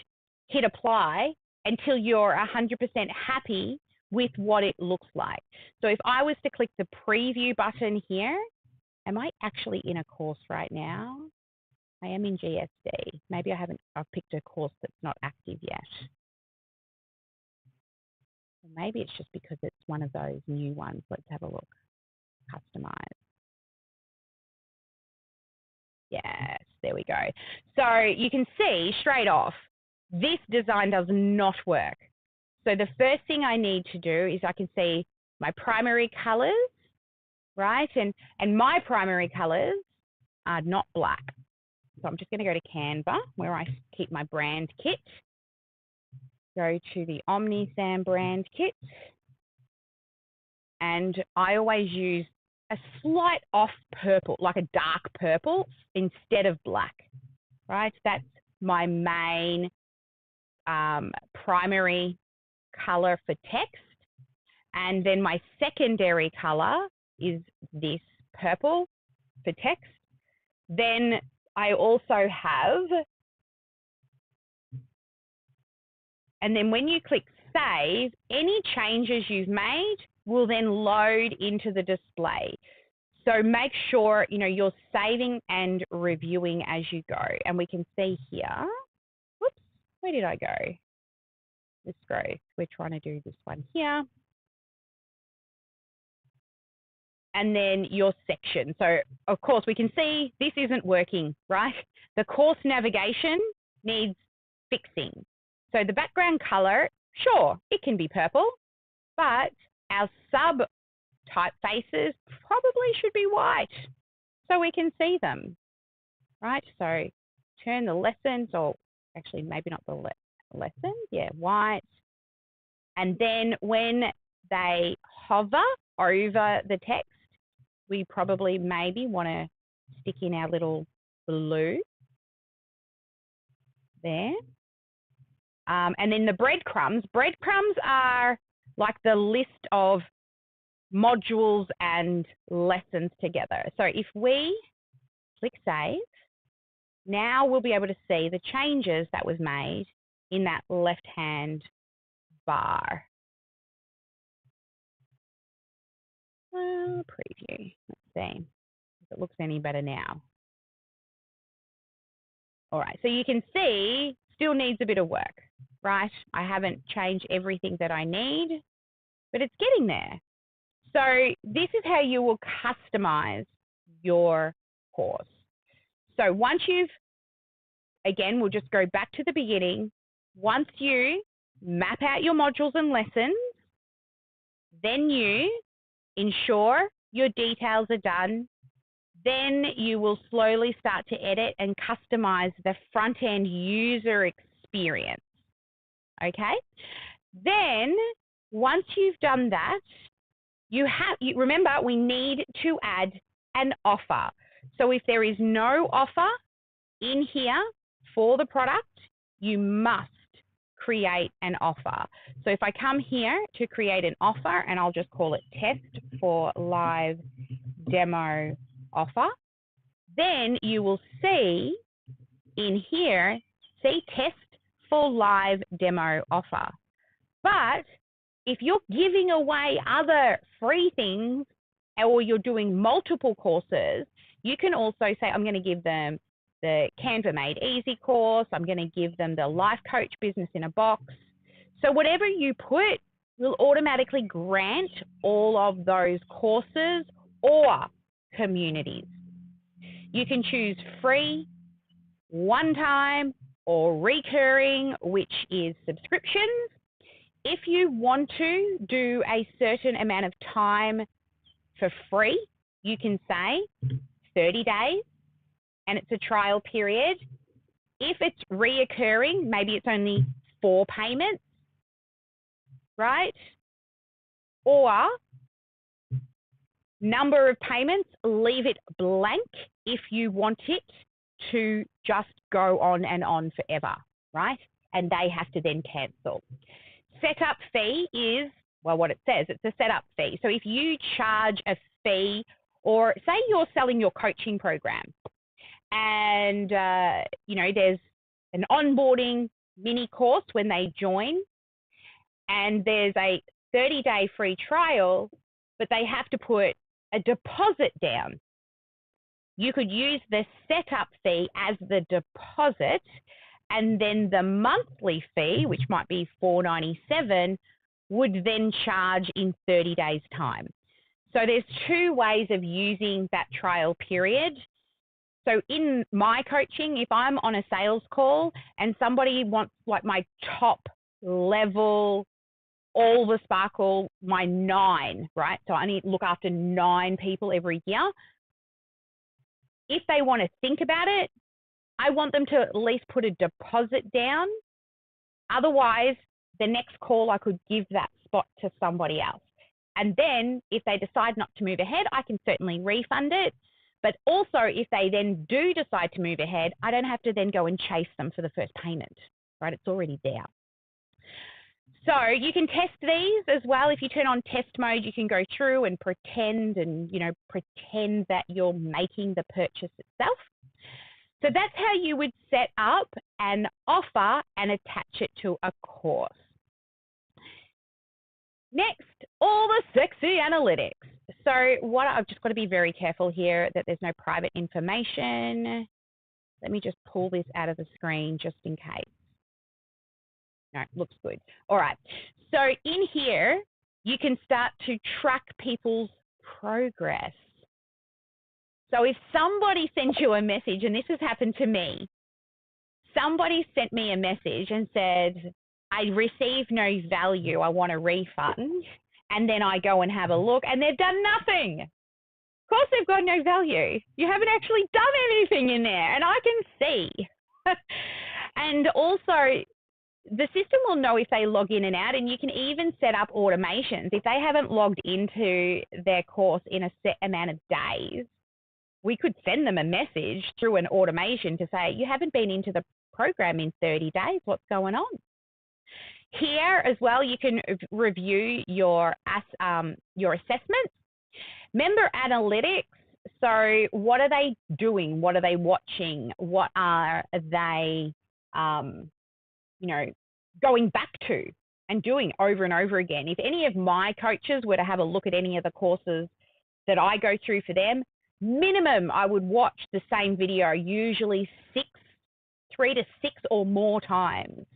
hit apply until you're 100% happy with what it looks like. So if I was to click the preview button here, am I actually in a course right now? I am in GSD. Maybe I've picked a course that's not active yet. Maybe it's just because it's one of those new ones. Let's have a look. Customize. Yes, there we go. So you can see straight off, this design does not work. So the first thing I need to do is I can see my primary colors, right? And my primary colors are not black. So I'm just going to go to Canva, where I keep my brand kit. Go to the OmniSAM brand kit. And I always use a slight off purple, like a dark purple, instead of black, right? That's my main primary color for text. And then my secondary color is this purple for text. Then I also have, and then when you click save, any changes you've made will then load into the display. So make sure, you're saving and reviewing as you go. And we can see here, whoops, where did I go? Let's go. We're trying to do this one here. And then your section. So of course we can see this isn't working, right? The course navigation needs fixing. So the background color, sure, it can be purple, but our sub typefaces probably should be white so we can see them, right? So turn the lessons, or actually maybe not the lessons, yeah, white. And then when they hover over the text, we probably maybe want to stick in our little blue there. And then the breadcrumbs are like the list of modules and lessons together. So if we click save, now we'll be able to see the changes that was made in that left-hand bar. Preview, let's see if it looks any better now. All right, so you can see still needs a bit of work, right? I haven't changed everything that I need, but it's getting there. So this is how you will customize your course. So once again, we'll just go back to the beginning. Once you map out your modules and lessons, then you ensure your details are done. Then you will slowly start to edit and customize the front-end user experience, okay? Then once you've done that, remember, we need to add an offer. So if there is no offer in here for the product, you must create an offer. So if I come here to create an offer, and I'll just call it test for live demo offer, then you will see in here, test for live demo offer. But if you're giving away other free things, or you're doing multiple courses, you can also say, I'm going to give them the Canva Made Easy course. I'm going to give them the Life Coach Business in a Box. So whatever you put will automatically grant all of those courses or communities. You can choose free, one-time, or recurring, which is subscriptions. If you want to do a certain amount of time for free, you can say 30 days, and it's a trial period. If it's reoccurring, maybe it's only 4 payments, right? Or number of payments, leave it blank if you want it to just go on and on forever, right? And they have to then cancel. Setup fee is, well, what it says, it's a setup fee. So if you charge a fee, or say you're selling your coaching program, and there's an onboarding mini course when they join, and there's a 30-day free trial, but they have to put a deposit down. You could use the setup fee as the deposit, and then the monthly fee, which might be $4.97, would then charge in 30 days' time. So there's 2 ways of using that trial period. So in my coaching, if I'm on a sales call and somebody wants like my top level, all the sparkle, my 9, right? So I need to look after 9 people every year. If they want to think about it, I want them to at least put a deposit down. Otherwise, the next call, I could give that spot to somebody else. And then if they decide not to move ahead, I can certainly refund it. But also, if they then do decide to move ahead, I don't have to then go and chase them for the first payment, right? It's already there. So you can test these as well. If you turn on test mode, you can go through and pretend that you're making the purchase itself. So that's how you would set up an offer and attach it to a course. Next, all the sexy analytics. So I've just got to be very careful here that there's no private information. Let me just pull this out of the screen just in case. No, looks good. All right. So in here, you can start to track people's progress. So if somebody sends you a message, and this has happened to me, somebody sent me a message and said, I received no value, I want a refund. And then I go and have a look and they've done nothing. Of course they've got no value. You haven't actually done anything in there, and I can see. And also, the system will know if they log in and out, and you can even set up automations. If they haven't logged into their course in a set amount of days, we could send them a message through an automation to say, you haven't been into the program in 30 days, what's going on? Here as well, you can review your assessments. Member analytics, so what are they doing? What are they watching? What are they, going back to and doing over and over again? If any of my coaches were to have a look at any of the courses that I go through for them, minimum I would watch the same video usually 3 to 6 or more times.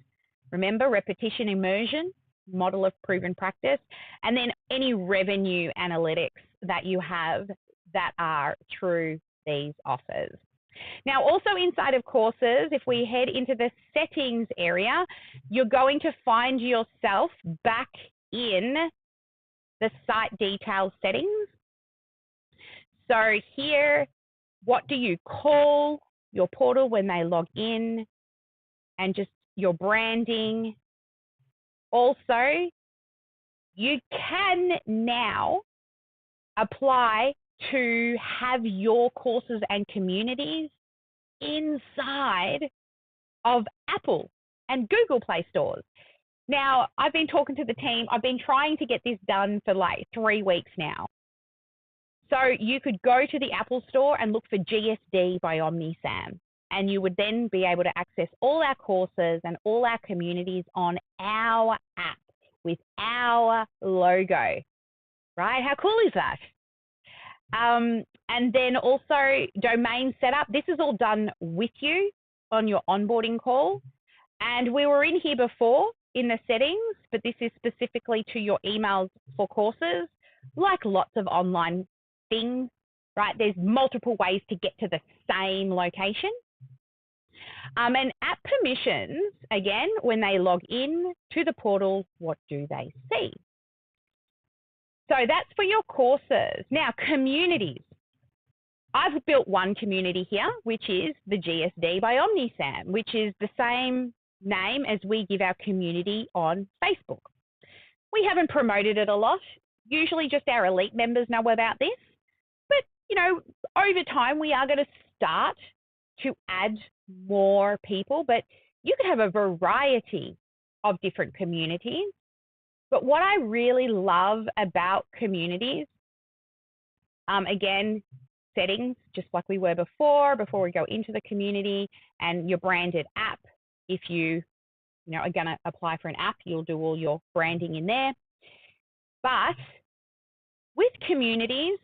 Remember, repetition, immersion, model of proven practice, and then any revenue analytics that you have that are through these offers. Now, also inside of courses, if we head into the settings area, you're going to find yourself back in the site details settings. So here, what do you call your portal when they log in, and just your branding. Also, you can now apply to have your courses and communities inside of Apple and Google Play stores. Now, I've been talking to the team. I've been trying to get this done for like 3 weeks now. So you could go to the Apple store and look for GSD by OmniSAM, and you would then be able to access all our courses and all our communities on our app with our logo, right? How cool is that? And then also domain setup. This is all done with you on your onboarding call. And we were in here before in the settings, but this is specifically to your emails for courses, like lots of online things, right? There's multiple ways to get to the same location. And app permissions, again, when they log in to the portal, what do they see? So that's for your courses. Now, communities. I've built one community here, which is the GSD by OmniSAM, which is the same name as we give our community on Facebook. We haven't promoted it a lot. Usually just our elite members know about this. But, you know, over time, we are going to start to add more people, but you could have a variety of different communities. But what I really love about communities, again, settings, just like we were before we go into the community, and your branded app. If you are going to apply for an app, you'll do all your branding in there. But with communities,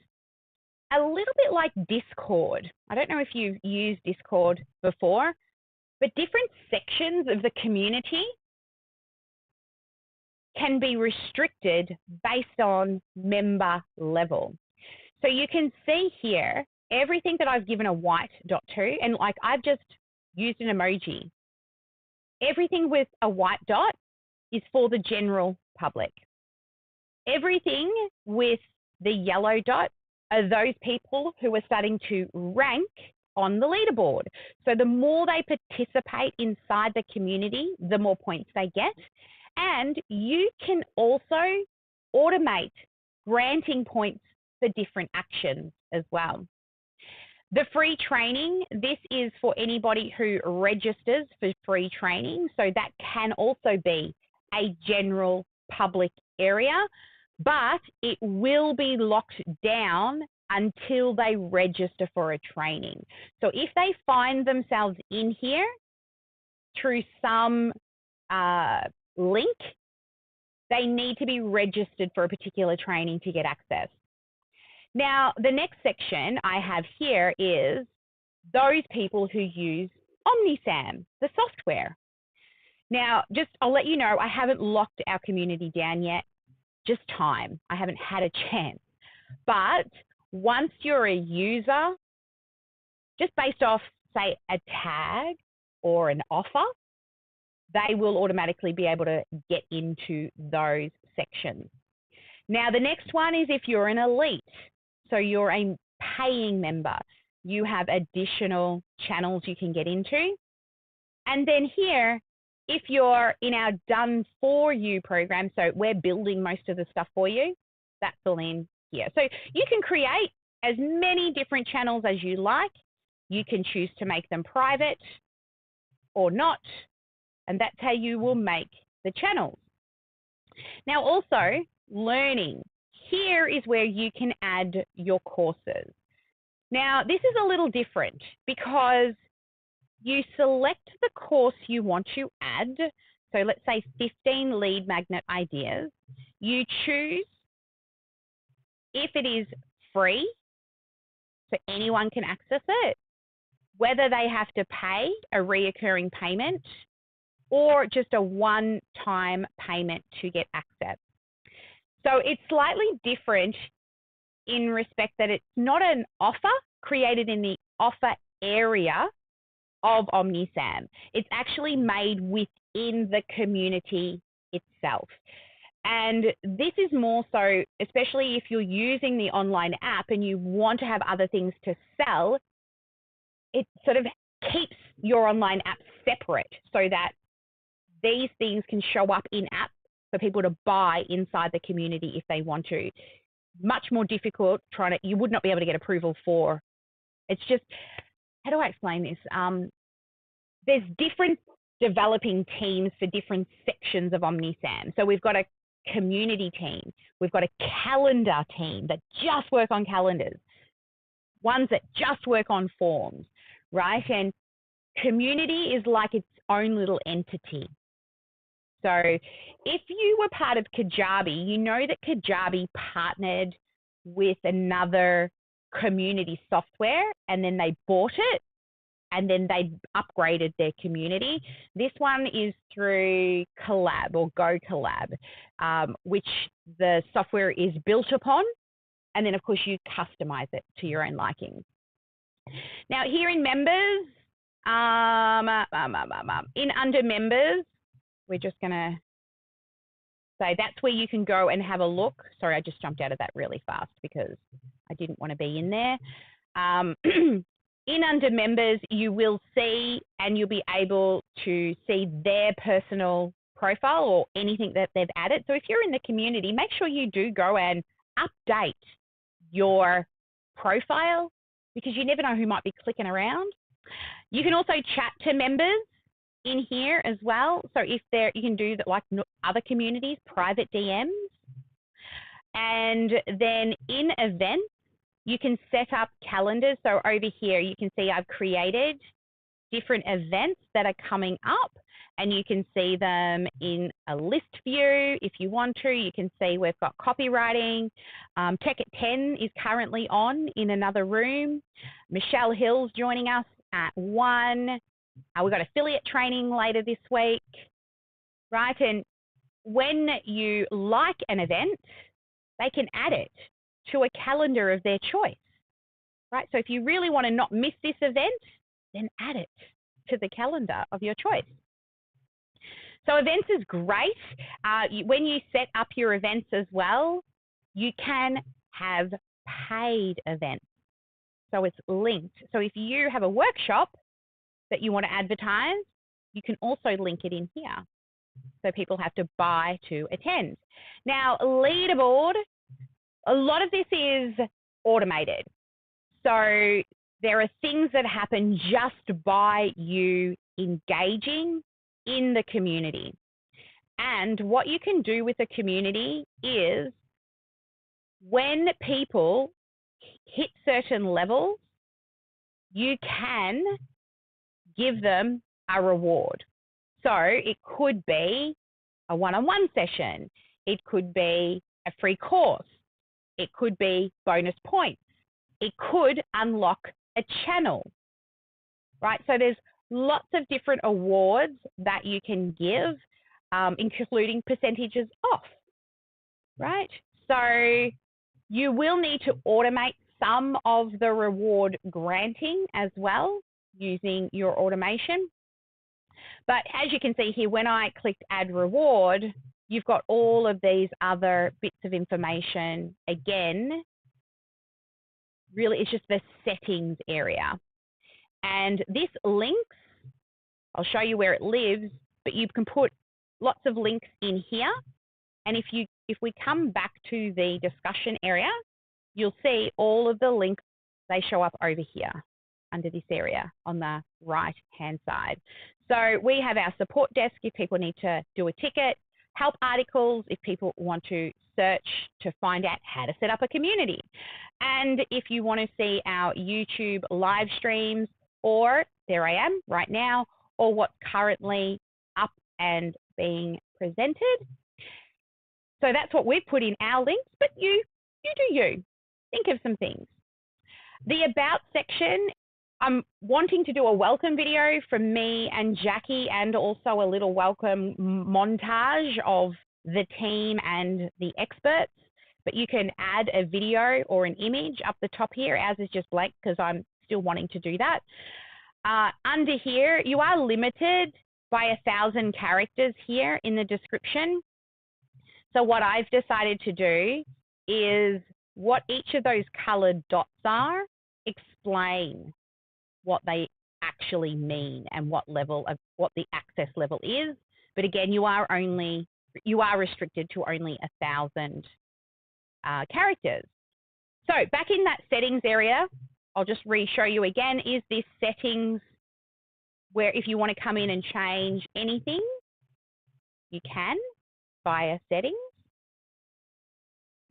a little bit like Discord. I don't know if you've used Discord before, but different sections of the community can be restricted based on member level. So you can see here, everything that I've given a white dot to, and like I've just used an emoji. Everything with a white dot is for the general public. Everything with the yellow dot are those people who are starting to rank on the leaderboard. So the more they participate inside the community, the more points they get. And you can also automate granting points for different actions as well. The free training, this is for anybody who registers for free training. So that can also be a general public area, but it will be locked down until they register for a training. So if they find themselves in here through some link, they need to be registered for a particular training to get access. Now, the next section I have here is those people who use OmniSAM, the software. Now, I'll let you know, I haven't locked our community down yet, just time. I haven't had a chance. But once you're a user, just based off, say, a tag or an offer, they will automatically be able to get into those sections. Now, the next one is if you're an elite. So you're a paying member. You have additional channels you can get into. And then here, if you're in our Done For You program, so we're building most of the stuff for you, that's all in here. So you can create as many different channels as you like. You can choose to make them private or not, and that's how you will make the channels. Now also, learning. Here is where you can add your courses. Now, this is a little different because you select the course you want to add. So let's say 15 lead magnet ideas. You choose if it is free, so anyone can access it, whether they have to pay a reoccurring payment or just a one-time payment to get access. So it's slightly different in respect that it's not an offer created in the offer area of OmniSAM. It's actually made within the community itself. And this is more so, especially if you're using the online app and you want to have other things to sell, it sort of keeps your online app separate so that these things can show up in app for people to buy inside the community if they want to. Much more difficult you would not be able to get approval for. It's just, how do I explain this? There's different developing teams for different sections of OmniSAM. So we've got a community team. We've got a calendar team that just work on calendars, ones that just work on forms, right? And community is like its own little entity. So if you were part of Kajabi, you know that Kajabi partnered with another community software and then they bought it and then they upgraded their community. This one is through Collab or Go Collab, which the software is built upon. And then, of course, you customize it to your own liking. Now, here in members, in under members, we're just going to say that's where you can go and have a look. Sorry, I just jumped out of that really fast because I didn't want to be in there. In under members, you will see and you'll be able to see their personal profile or anything that they've added. So if you're in the community, make sure you do go and update your profile because you never know who might be clicking around. You can also chat to members in here as well. So if you can do that like other communities, private DMs. And then in events, you can set up calendars. So over here, you can see I've created different events that are coming up and you can see them in a list view if you want to. You can see we've got copywriting. Tech at 10 is currently on in another room. Michelle Hill's joining us at 1. We've got affiliate training later this week, right? And when you like an event, they can add it to a calendar of their choice, right? So if you really want to not miss this event, then add it to the calendar of your choice. So events is great. When you set up your events as well, you can have paid events. So it's linked. So if you have a workshop that you want to advertise, you can also link it in here. So people have to buy to attend. Now, leaderboard, a lot of this is automated. So There are things that happen just by you engaging in the community. And what you can do with a community is when people hit certain levels, you can give them a reward. So it could be a one-on-one session. It could be a free course. It could be bonus points. It could unlock a channel, right? So there's lots of different awards that you can give, including percentages off, right? So you will need to automate some of the reward granting as well using your automation. But as you can see here, when I clicked add reward, you've got all of these other bits of information. Again, really it's just the settings area. And this links, I'll show you where it lives, but you can put lots of links in here. And if we come back to the discussion area, you'll see all of the links, they show up over here under this area on the right-hand side. So we have our support desk if people need to do a ticket, help articles if people want to search to find out how to set up a community. And if you want to see our YouTube live streams, or there I am right now, or what's currently up and being presented. So that's what we've put in our links, but you do you. Think of some things. The About section, I'm wanting to do a welcome video from me and Jackie, and also a little welcome montage of the team and the experts. But you can add a video or an image up the top here. Ours is just blank because I'm still wanting to do that. Under here, you are limited by 1,000 characters here in the description. So what I've decided to do is what each of those colored dots are, explain what they actually mean and what the access level is. But again, you are restricted to only 1,000 characters. So back in that settings area, I'll just re-show you again, is this settings where if you want to come in and change anything, you can via settings.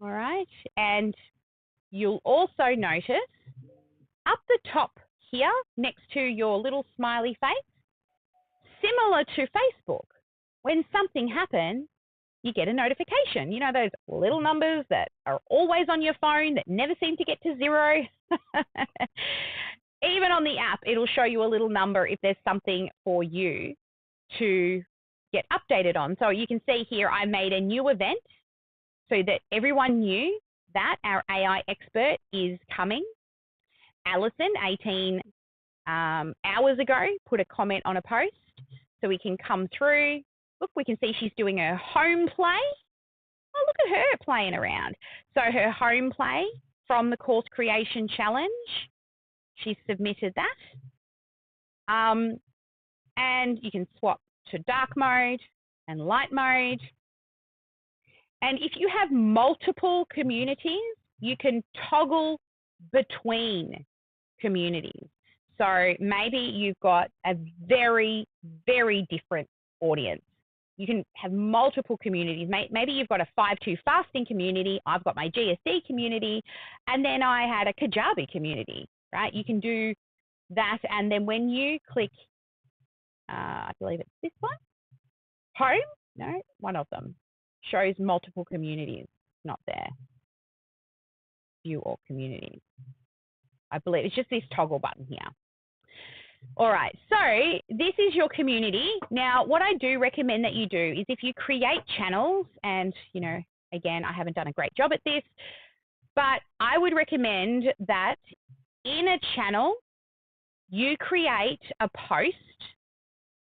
All right, and you'll also notice up the top here next to your little smiley face, similar to Facebook, when something happens, you get a notification. You know those little numbers that are always on your phone that never seem to get to zero? Even on the app, it'll show you a little number if there's something for you to get updated on. So you can see here, I made a new event so that everyone knew that our AI expert is coming. Alison, 18 hours ago, put a comment on a post so we can come through. Look, we can see she's doing her home play. Oh, look at her playing around. So her home play from the course creation challenge, she's submitted that. And you can swap to dark mode and light mode. And if you have multiple communities, you can toggle between communities. So maybe you've got a very, very different audience. You can have multiple communities. Maybe you've got a 5-2 fasting community. I've got my GSD community. And then I had a Kajabi community, right? You can do that. And then when you click, I believe it's this one, home, no, one of them, shows multiple communities, not there. View all communities. I believe it's just this toggle button here. All right, so this is your community. Now, what I do recommend that you do is if you create channels, and, you know, again, I haven't done a great job at this, but I would recommend that in a channel, you create a post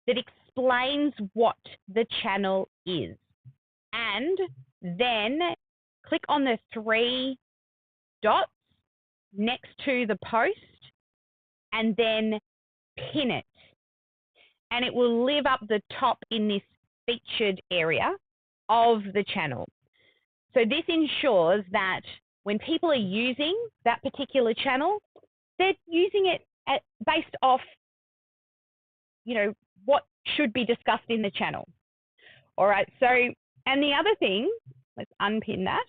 that explains what the channel is. And then click on the 3 dots next to the post and then pin it. And it will live up the top in this featured area of the channel. So this ensures that when people are using that particular channel, they're using it based off, what should be discussed in the channel. All right. So, and the other thing, let's unpin that.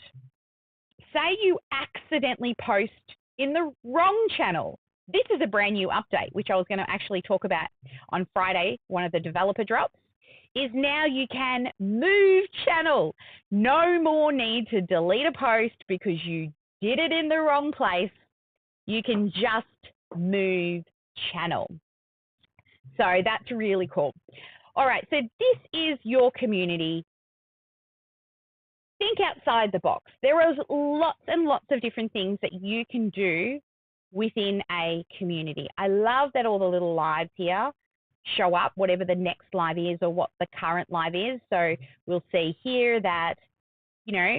Say you accidentally post in the wrong channel. This is a brand new update, which I was going to actually talk about on Friday, one of the developer drops, is now you can move channel. No more need to delete a post because you did it in the wrong place. You can just move channel. So that's really cool. All right, so this is your community. Think outside the box. There are lots and lots of different things that you can do within a community. I love that all the little lives here show up, whatever the next live is or what the current live is. So we'll see here that,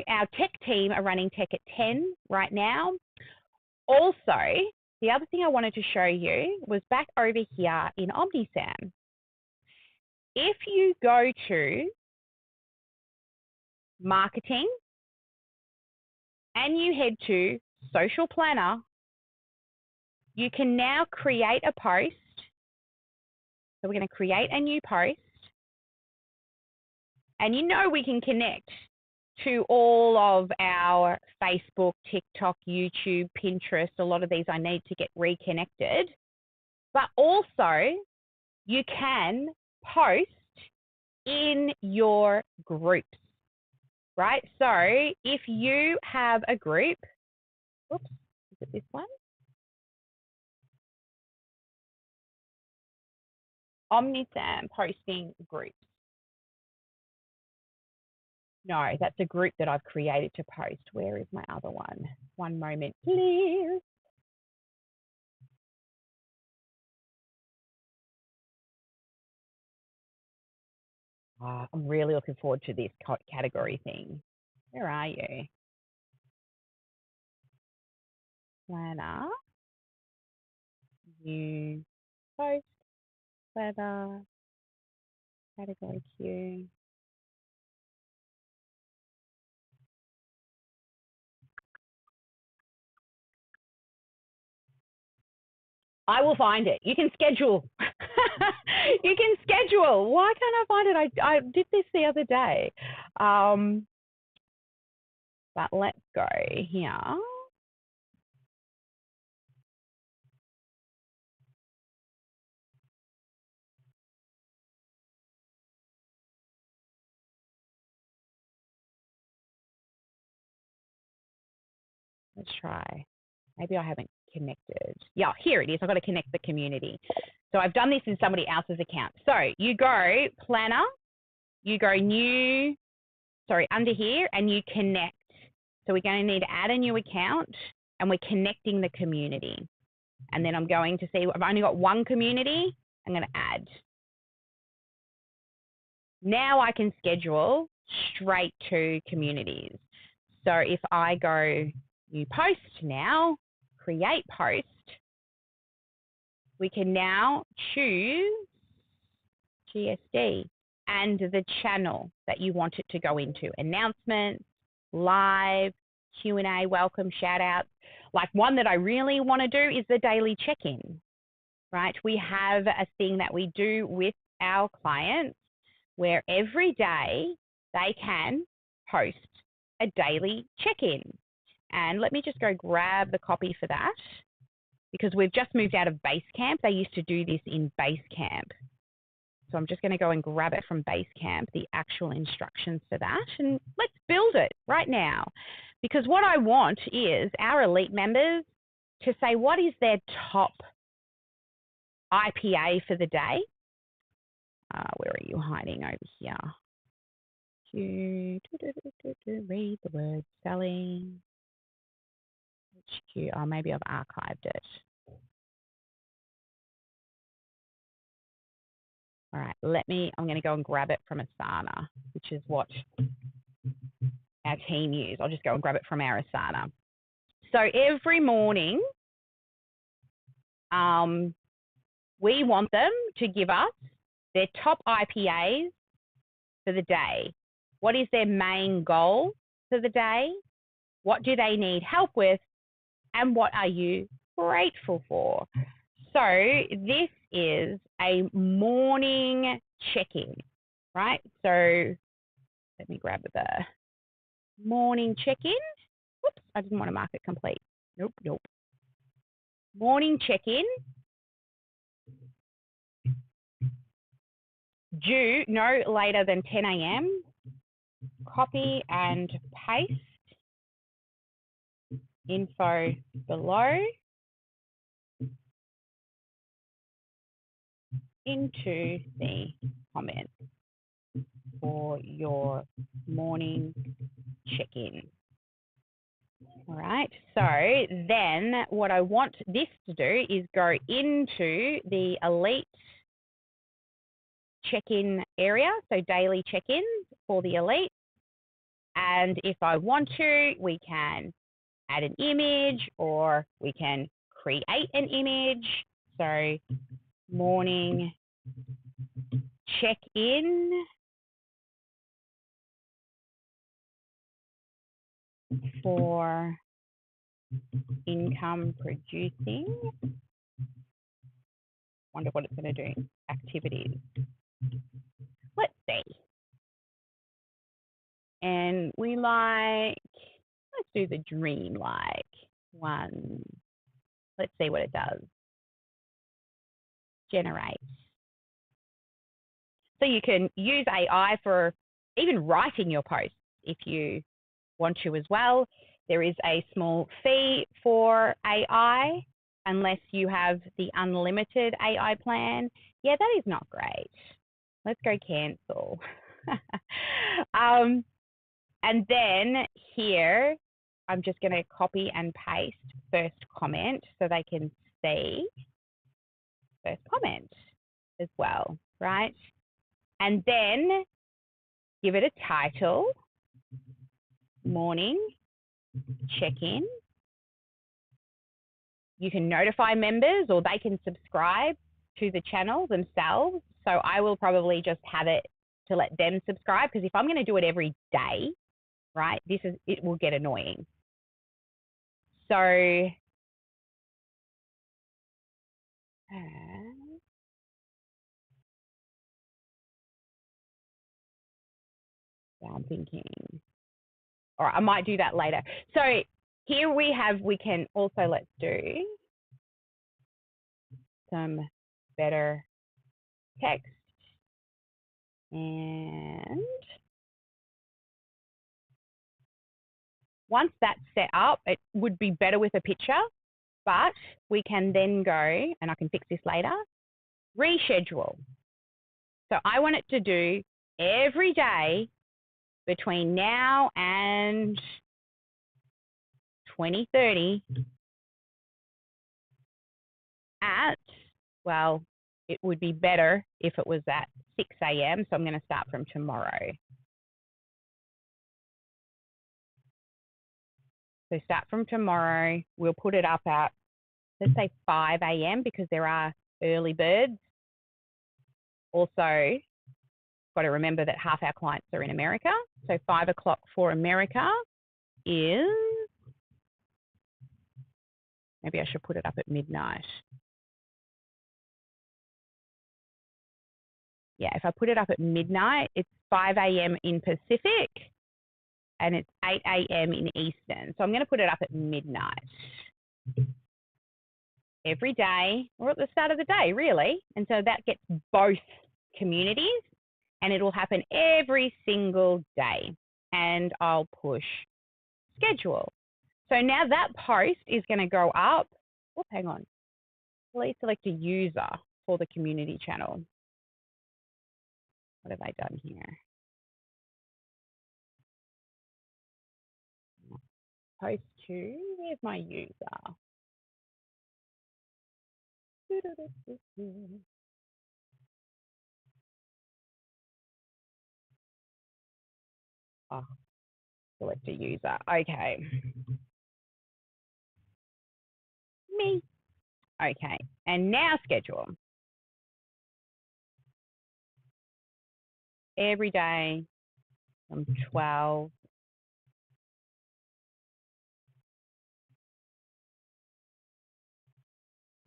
our tech team are running tech at 10 right now. Also, the other thing I wanted to show you was back over here in OmniSAM. If you go to marketing and you head to social planner, you can now create a post. So we're going to create a new post. And we can connect to all of our Facebook, TikTok, YouTube, Pinterest. A lot of these I need to get reconnected. But also you can post in your groups, right? So if you have a group, oops, is it this one? OmniSAM posting groups. No, that's a group that I've created to post. Where is my other one? One moment, please. I'm really looking forward to this category thing. Where are you? Planner. New post. Planner. Category Q. I will find it. You can schedule. You can schedule. Why can't I find it? I did this the other day. But let's go here. Let's try. Maybe I haven't connected. Yeah, here it is. I've got to connect the community. So I've done this in somebody else's account. So you go planner, you go new, under here, and you connect. So we're going to need to add a new account, and we're connecting the community. And then I'm going to see, I've only got one community. I'm going to add. Now I can schedule straight to communities. So if I go new post now, create post, we can now choose GSD and the channel that you want it to go into. Announcements, live, Q&A, welcome, shout outs. Like one that I really want to do is the daily check-in, right? We have a thing that we do with our clients where every day they can post a daily check-in. And let me just go grab the copy for that because we've just moved out of Basecamp. They used to do this in Basecamp. So I'm just going to go and grab it from Basecamp, the actual instructions for that. And let's build it right now. Because what I want is our elite members to say what is their top IPA for the day. Where are you hiding over here? Read the word spelling. HQ. Oh, maybe I've archived it. All right, I'm going to go and grab it from Asana, which is what our team use. I'll just go and grab it from our Asana. So every morning, we want them to give us their top IPAs for the day. What is their main goal for the day? What do they need help with? And what are you grateful for? So this is a morning check-in, right? So let me grab the morning check-in. Whoops, I didn't want to mark it complete. Nope. Morning check-in. Due no later than 10 a.m. Copy and paste info below into the comments for your morning check-in. All right, so then what I want this to do is go into the elite check-in area, so daily check-ins for the elite. And if I want to, we can add an image or we can create an image. So morning check-in for income producing. Wonder what it's going to do. Activities. Let's see. And we like, let's do the dream-like one. Let's see what it does. Generate. So you can use AI for even writing your posts if you want to as well. There is a small fee for AI unless you have the unlimited AI plan. Yeah, that is not great. Let's go cancel. And then here, I'm just going to copy and paste first comment so they can see first comment as well, right? And then give it a title, morning check-in. You can notify members or they can subscribe to the channel themselves. So I will probably just have it to let them subscribe, because if I'm going to do it every day, right, it will get annoying. So I'm thinking, all right, I might do that later. So here we can also, let's do some better text. And once that's set up, it would be better with a picture, but we can then go, and I can fix this later, reschedule. So I want it to do every day between now and 2030 at, well, it would be better if it was at 6 a.m. So I'm going to start from tomorrow. So start from tomorrow. We'll put it up at, let's say 5 a.m. because there are early birds. Also, got to remember that half our clients are in America. So 5 o'clock for America is, maybe I should put it up at midnight. Yeah, if I put it up at midnight, it's 5 a.m. in Pacific and it's 8 a.m. in Eastern. So I'm going to put it up at midnight every day, or at the start of the day, really. And so that gets both communities, and it will happen every single day. And I'll push schedule. So now that post is going to go up. Oh, hang on. Please select a user for the community channel. What have I done here? Post to, where's my user? Oh, select a user. Okay. Me. Okay. And now schedule. Every day from 12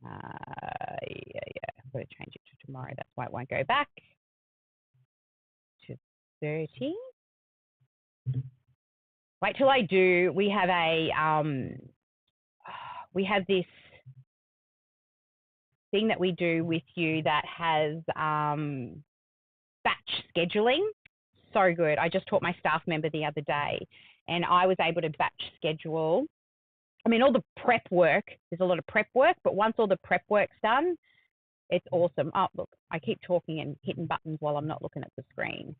I've got to change it to tomorrow. That's why it won't go back to 30. Wait till I do. We have this thing that we do with you that has batch scheduling. So good. I just taught my staff member the other day, and I was able to batch schedule. I mean, all the prep work, there's a lot of prep work, but once all the prep work's done, it's awesome. Oh, look, I keep talking and hitting buttons while I'm not looking at the screen.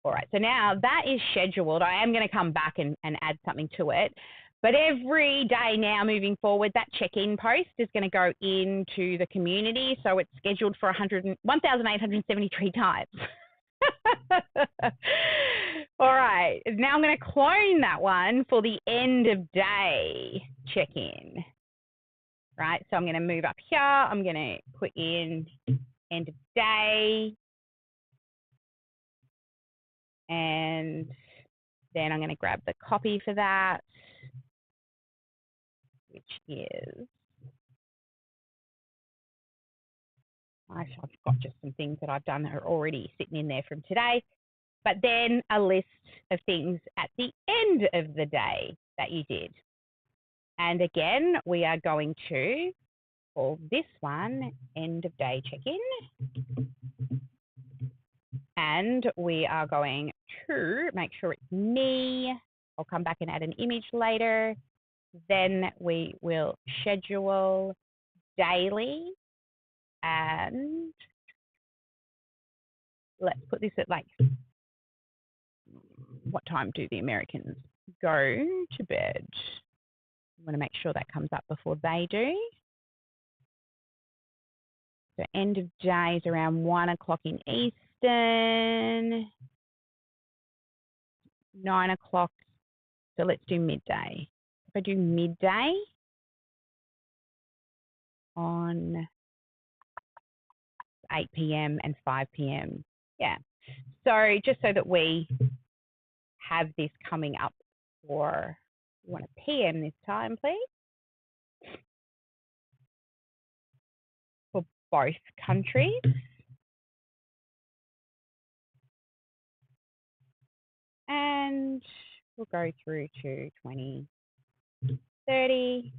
All right, so now that is scheduled. I am going to come back and add something to it. But every day now moving forward, that check-in post is going to go into the community. So it's scheduled for 1,873 times. All right, now I'm going to clone that one for the end of day check-in. Right, so I'm going to move up here. I'm going to put in end of day. And then I'm going to grab the copy for that, which is, I've got just some things that I've done that are already sitting in there from today, but then a list of things at the end of the day that you did. And again, we are going to call this one end of day check-in. And we are going to make sure it's me. I'll come back and add an image later. Then we will schedule daily. And let's put this at like, what time do the Americans go to bed? I want to make sure that comes up before they do. So end of day is around 1 o'clock in Eastern, 9 o'clock. So let's do midday. If I do midday on 8 p.m. and 5 p.m. Yeah. So just so that we have this coming up for, we want a PM this time, please, for both countries. And we'll go through to 2030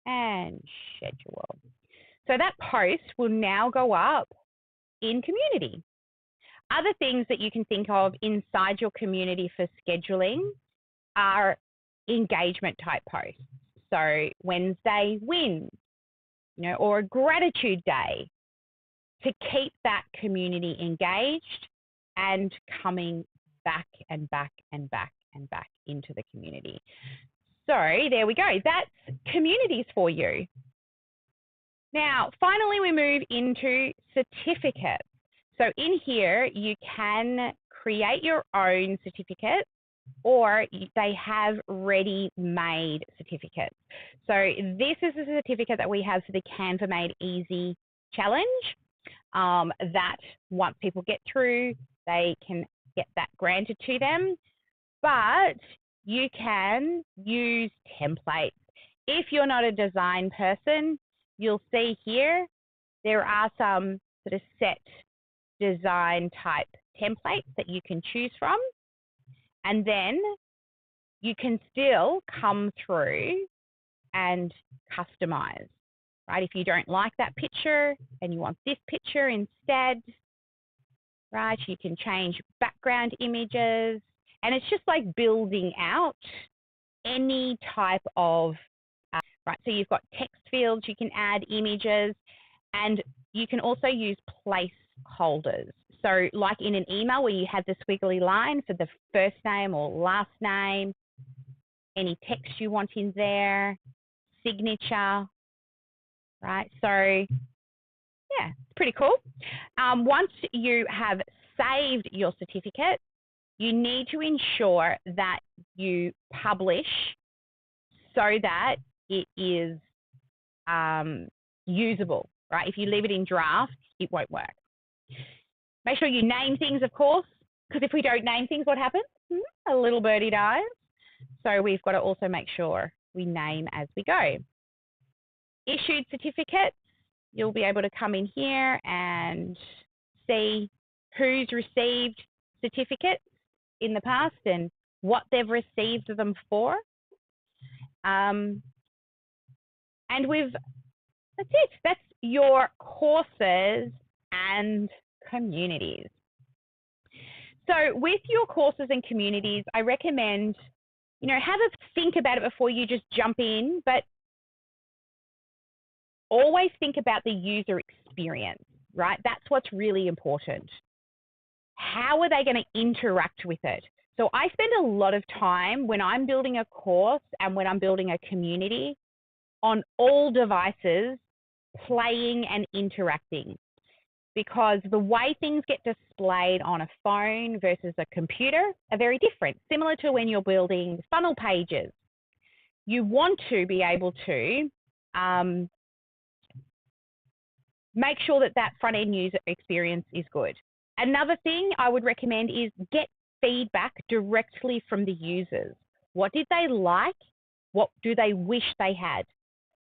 and schedule. So that post will now go up in community. Other things that you can think of inside your community for scheduling are engagement type posts. So Wednesday wins, you know, or a gratitude day, to keep that community engaged and coming back and back and back and back into the community. So there we go. That's communities for you. Now, finally, we move into certificates. So in here, you can create your own certificates, or they have ready-made certificates. So this is a certificate that we have for the Canva Made Easy Challenge, that once people get through, they can get that granted to them. But you can use templates. If you're not a design person, you'll see here, there are some sort of set design type templates that you can choose from. And then you can still come through and customize, right? If you don't like that picture and you want this picture instead, right, you can change background images. And it's just like building out any type of, right, so you've got text fields, you can add images, and you can also use placeholders. So like in an email where you have the squiggly line for the first name or last name, any text you want in there, signature, right? So yeah, it's pretty cool. Once you have saved your certificate, you need to ensure that you publish so that it is usable, right? If you leave it in draft, it won't work. Make sure you name things, of course, because if we don't name things, what happens? A little birdie dies. So we've got to also make sure we name as we go. issued certificates, you'll be able to come in here and see who's received certificates in the past and what they've received them for. And that's it. That's your courses and communities. So with your courses and communities, I recommend, have a think about it before you just jump in, but always think about the user experience, right? That's what's really important. How are they going to interact with it? So I spend a lot of time when I'm building a course and when I'm building a community on all devices, playing and interacting, because the way things get displayed on a phone versus a computer are very different, similar to when you're building funnel pages. You want to be able to make sure that that front-end user experience is good. Another thing I would recommend is get feedback directly from the users. What did they like? What do they wish they had?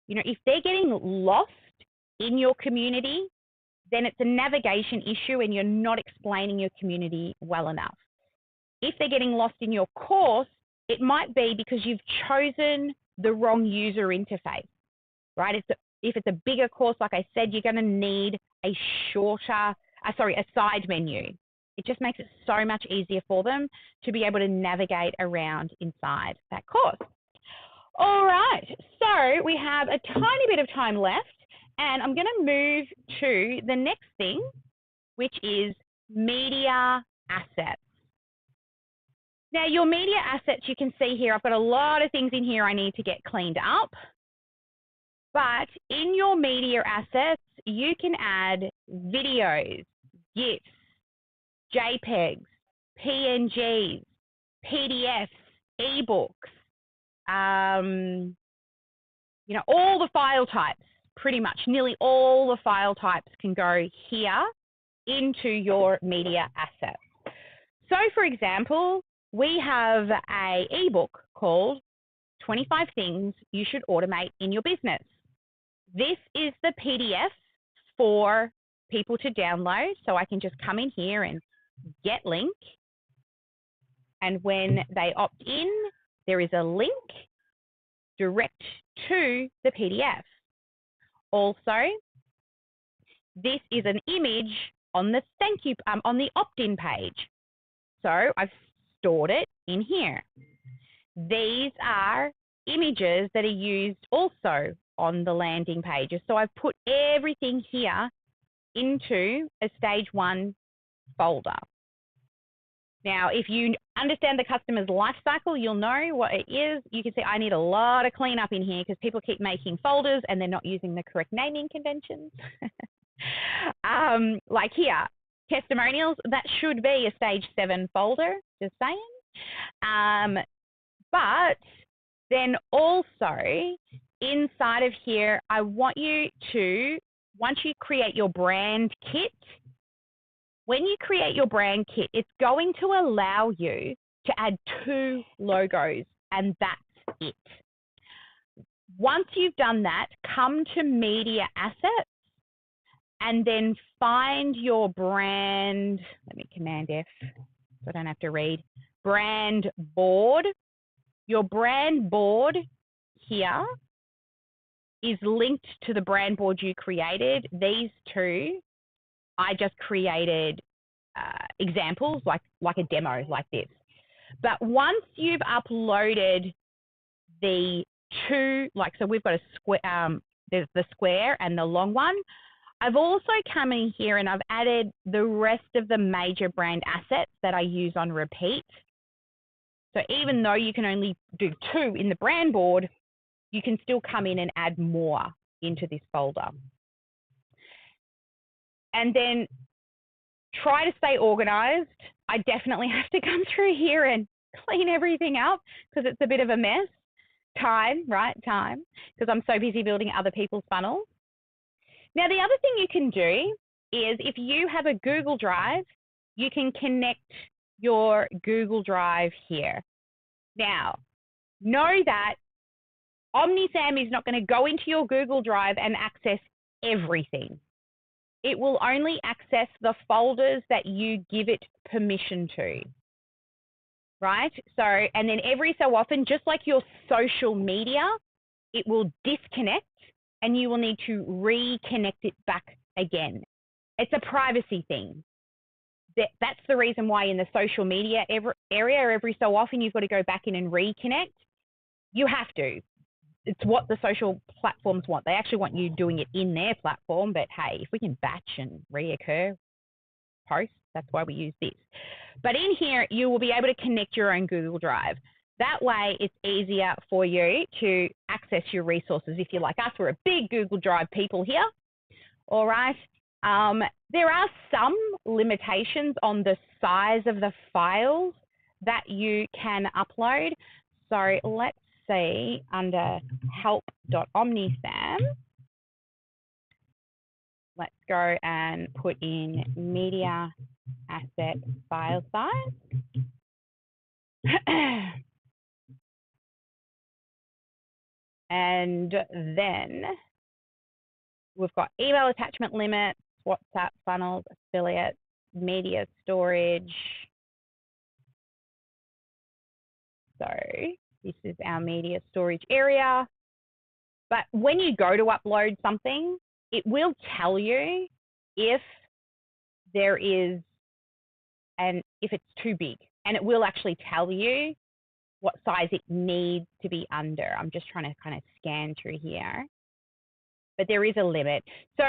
If they're getting lost in your community, then it's a navigation issue and you're not explaining your community well enough. If they're getting lost in your course, it might be because you've chosen the wrong user interface, right? If it's a bigger course, like I said, you're going to need a side menu. It just makes it so much easier for them to be able to navigate around inside that course. All right, so we have a tiny bit of time left, and I'm going to move to the next thing, which is media assets. Now, your media assets, you can see here, I've got a lot of things in here I need to get cleaned up. But in your media assets, you can add videos, GIFs, JPEGs, PNGs, PDFs, ebooks, all the file types, pretty much nearly all the file types can go here into your media assets. So for example, we have an ebook called 25 Things You Should Automate in Your Business. This is the PDF for people to download. So I can just come in here and get link. And when they opt in, there is a link direct to the PDF. Also, this is an image on the thank you on the opt-in page. So I've stored it in here. These are images that are used also on the landing pages. So I've put everything here into a stage 1 folder. Now, if you understand the customer's life cycle, you'll know what it is. You can see I need a lot of cleanup in here because people keep making folders and they're not using the correct naming conventions. Like here, testimonials, that should be a stage 7 folder, just saying. But then also inside of here, I want you to, once you create your brand kit, when you create your brand kit, it's going to allow you to add 2 logos, and that's it. Once you've done that, come to Media Assets and then find your brand, let me Command F so I don't have to read, brand board. Your brand board here is linked to the brand board you created. These 2, I just created examples like a demo like this. But once you've uploaded the 2, so we've got a square, there's the square and the long one. I've also come in here and I've added the rest of the major brand assets that I use on repeat. So even though you can only do 2 in the brand board, you can still come in and add more into this folder. And then try to stay organized. I definitely have to come through here and clean everything up because it's a bit of a mess. Time, right? Time, because I'm so busy building other people's funnels. Now, the other thing you can do is if you have a Google Drive, you can connect your Google Drive here. Now, know that OmniSAM is not going to go into your Google Drive and access everything. It will only access the folders that you give it permission to, right? So, and then every so often, just like your social media, it will disconnect and you will need to reconnect it back again. It's a privacy thing. That's the reason why in the social media area, every so often, you've got to go back in and reconnect. You have to. It's what the social platforms want. They actually want you doing it in their platform, but hey, if we can batch and reoccur posts, that's why we use this. But in here, you will be able to connect your own Google Drive. That way, it's easier for you to access your resources. If you're like us, we're a big Google Drive people here, all right? There are some limitations on the size of the files that you can upload. So let's see, under help.omnisam, let's go and put in media asset file size. And then we've got email attachment limits, WhatsApp funnels, affiliates, media storage. So this is our media storage area. But when you go to upload something, it will tell you if there is, and if it's too big, and it will actually tell you what size it needs to be under. I'm just trying to kind of scan through here, but there is a limit. So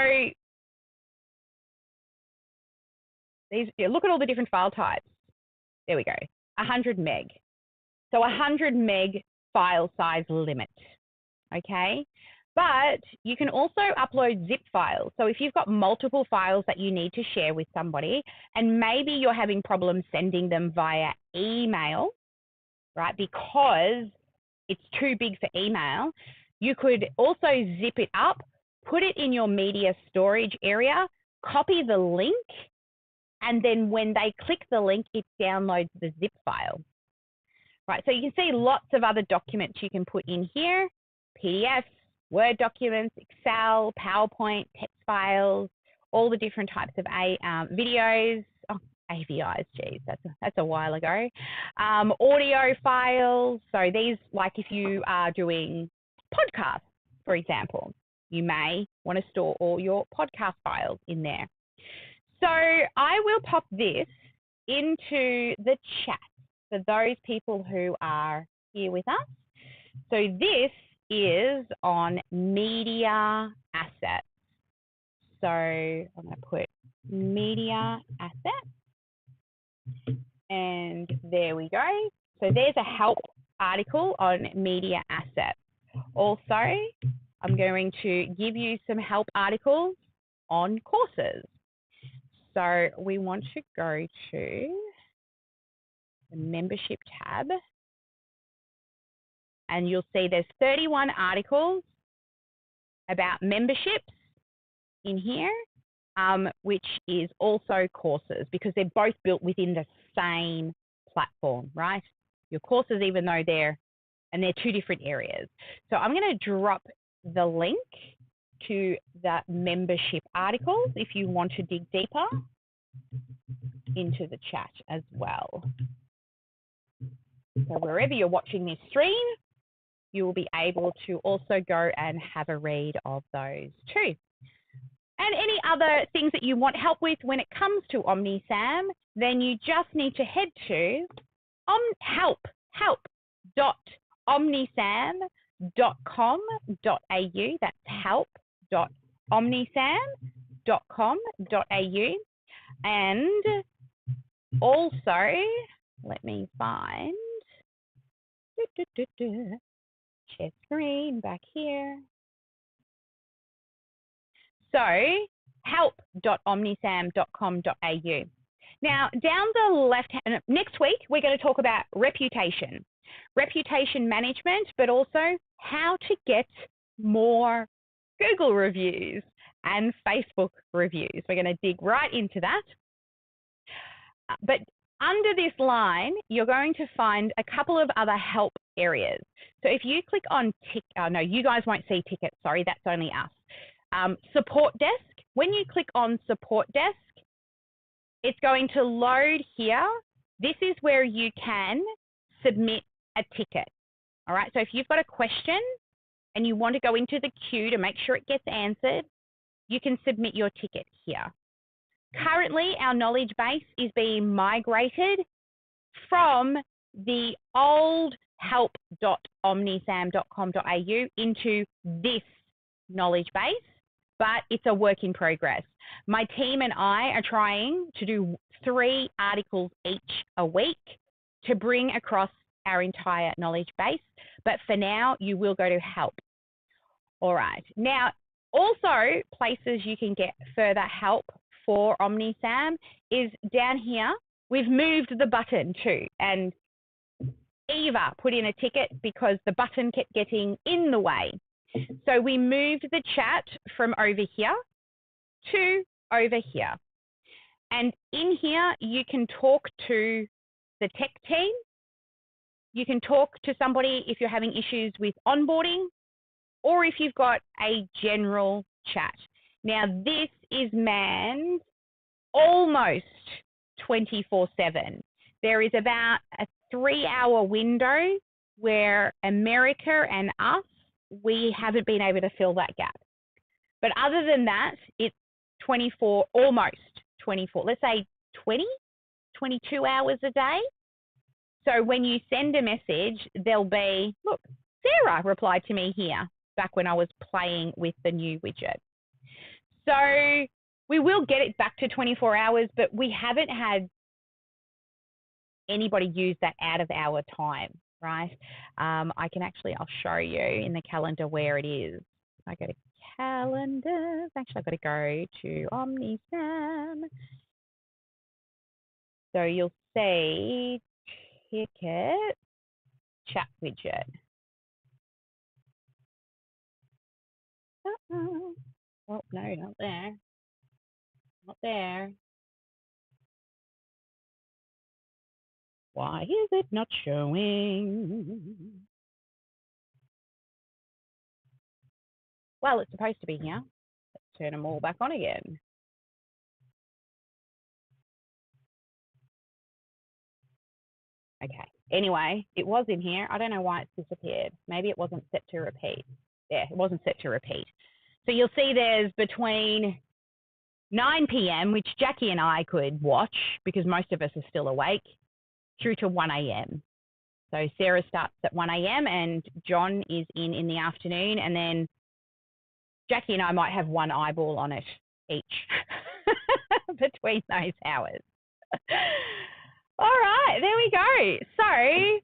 look at all the different file types. There we go, 100 meg. So 100 meg file size limit, okay? But you can also upload zip files. So if you've got multiple files that you need to share with somebody, and maybe you're having problems sending them via email, right, because it's too big for email, you could also zip it up, put it in your media storage area, copy the link, and then when they click the link, it downloads the zip file. Right, so you can see lots of other documents you can put in here, PDFs, Word documents, Excel, PowerPoint, text files, all the different types of videos. Oh, AVIs, geez, that's a while ago. Audio files, so these, like if you are doing podcasts, for example, you may want to store all your podcast files in there. So I will pop this into the chat for those people who are here with us. So this is on media assets. So I'm going to put media assets, and there we go. So there's a help article on media assets. Also, I'm going to give you some help articles on courses. So we want to go to the membership tab, and you'll see there's 31 articles about memberships in here, which is also courses, because they're both built within the same platform, right? Your courses, even though they're two different areas. So I'm going to drop the link to the membership articles if you want to dig deeper into the chat as well. So wherever you're watching this stream, you will be able to also go and have a read of those too. And any other things that you want help with when it comes to OmniSAM, then you just need to head to help.omnisam.com.au. That's help.omnisam.com.au. And also, let me find, share screen back here. So help.omnisam.com.au. Now, down the left hand, next week, we're going to talk about reputation management, but also how to get more Google reviews and Facebook reviews. We're going to dig right into that. But under this line, you're going to find a couple of other help areas. So if you click on no, you guys won't see tickets. Sorry, that's only us. Support desk. When you click on support desk, it's going to load here. This is where you can submit a ticket. All right. So if you've got a question and you want to go into the queue to make sure it gets answered, you can submit your ticket here. Currently, our knowledge base is being migrated from the old help.omnisam.com.au into this knowledge base, but it's a work in progress. My team and I are trying to do 3 articles each a week to bring across our entire knowledge base, but for now, you will go to help. All right. Now, also places you can get further help for OmniSAM is down here. We've moved the button too, and Eva put in a ticket because the button kept getting in the way. So we moved the chat from over here to over here. And in here, you can talk to the tech team. You can talk to somebody if you're having issues with onboarding, or if you've got a general chat. Now, this is manned almost 24/7. There is about a 3-hour window where America and us, we haven't been able to fill that gap. But other than that, it's 24, almost 24, let's say 20, 22 hours a day. So when you send a message, there'll be, look, Sarah replied to me here back when I was playing with the new widget. So we will get it back to 24 hours, but we haven't had anybody use that out of our time, right? I can actually, I'll show you in the calendar where it is. I go to calendars. Actually, I've got to go to OmniSAM. So you'll see ticket chat widget. Oh, no, not there. Not there. Why is it not showing? Well, it's supposed to be here. Let's turn them all back on again. Okay. Anyway, it was in here. I don't know why it's disappeared. Maybe it wasn't set to repeat. Yeah, it wasn't set to repeat. So you'll see there's between 9 p.m., which Jackie and I could watch because most of us are still awake, through to 1 a.m. So Sarah starts at 1 a.m. and John is in the afternoon, and then Jackie and I might have one eyeball on it each between those hours. All right, there we go. So